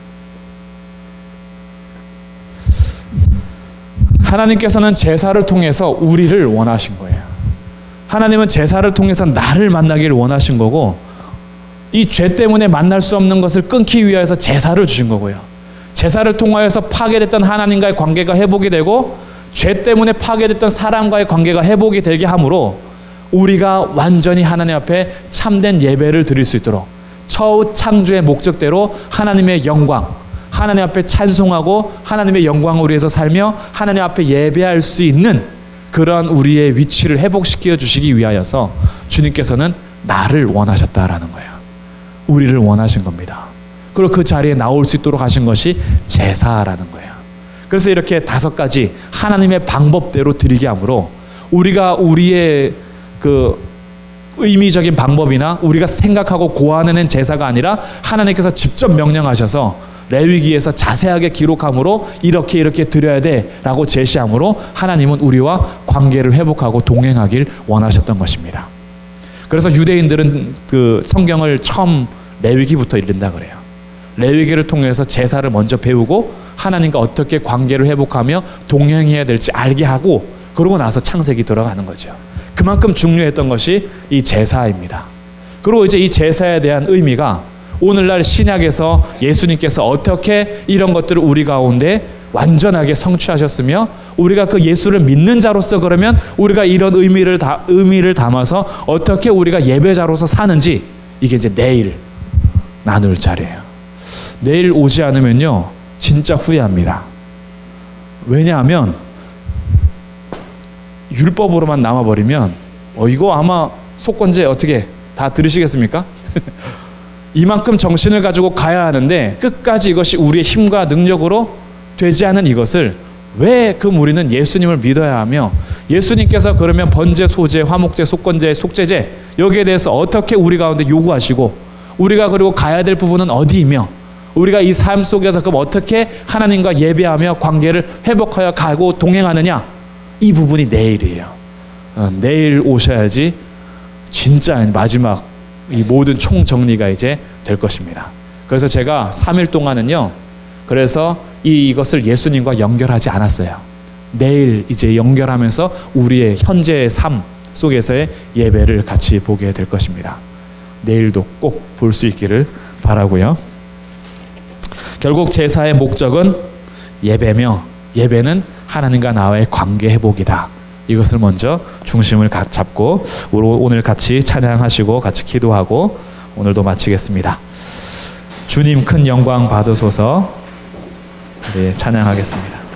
S1: 하나님께서는 제사를 통해서 우리를 원하신 거예요. 하나님은 제사를 통해서 나를 만나기를 원하신 거고, 이 죄 때문에 만날 수 없는 것을 끊기 위해서 제사를 주신 거고요. 제사를 통하여서 파괴됐던 하나님과의 관계가 회복이 되고 죄 때문에 파괴됐던 사람과의 관계가 회복이 되게 함으로 우리가 완전히 하나님 앞에 참된 예배를 드릴 수 있도록 처우 창조의 목적대로 하나님의 영광, 하나님 앞에 찬송하고 하나님의 영광을 위해서 살며 하나님 앞에 예배할 수 있는 그런 우리의 위치를 회복시켜 주시기 위하여서 주님께서는 나를 원하셨다라는 거예요. 우리를 원하신 겁니다. 그리고 그 자리에 나올 수 있도록 하신 것이 제사라는 거예요. 그래서 이렇게 5가지 하나님의 방법대로 드리게 함으로 우리가 우리의 그 의미적인 방법이나 우리가 생각하고 고안해낸 제사가 아니라 하나님께서 직접 명령하셔서 레위기에서 자세하게 기록함으로 이렇게 드려야 돼라고 제시함으로 하나님은 우리와 관계를 회복하고 동행하길 원하셨던 것입니다. 그래서 유대인들은 그 성경을 처음 레위기부터 읽는다 그래요. 레위기를 통해서 제사를 먼저 배우고 하나님과 어떻게 관계를 회복하며 동행해야 될지 알게 하고 그러고 나서 창세기 들어가는 거죠. 그만큼 중요했던 것이 이 제사입니다. 그리고 이제 이 제사에 대한 의미가 오늘날 신약에서 예수님께서 어떻게 이런 것들을 우리 가운데 완전하게 성취하셨으며 우리가 그 예수를 믿는 자로서 그러면 우리가 이런 의미를 담아서 어떻게 우리가 예배자로서 사는지 이게 이제 내일 나눌 자리예요. 내일 오지 않으면요 진짜 후회합니다. 왜냐하면 율법으로만 남아버리면 이거 아마 속건제 어떻게 다 들으시겠습니까? 이만큼 정신을 가지고 가야 하는데 끝까지 이것이 우리의 힘과 능력으로 되지 않은 이것을 왜 그럼 우리는 예수님을 믿어야 하며 예수님께서 그러면 번제, 소제, 화목제, 속건제, 속죄제 여기에 대해서 어떻게 우리 가운데 요구하시고 우리가 그리고 가야 될 부분은 어디이며 우리가 이 삶 속에서 그럼 어떻게 하나님과 예배하며 관계를 회복하여 가고 동행하느냐 이 부분이 내일이에요. 내일 오셔야지 진짜 마지막 이 모든 총정리가 이제 될 것입니다. 그래서 제가 3일 동안은요 그래서 이것을 예수님과 연결하지 않았어요. 내일 이제 연결하면서 우리의 현재의 삶 속에서의 예배를 같이 보게 될 것입니다. 내일도 꼭 볼 수 있기를 바라고요. 결국 제사의 목적은 예배며 예배는 하나님과 나와의 관계 회복이다. 이것을 먼저 중심을 잡고 오늘 같이 찬양하시고 같이 기도하고 오늘도 마치겠습니다. 주님 큰 영광 받으소서. 네, 찬양하겠습니다.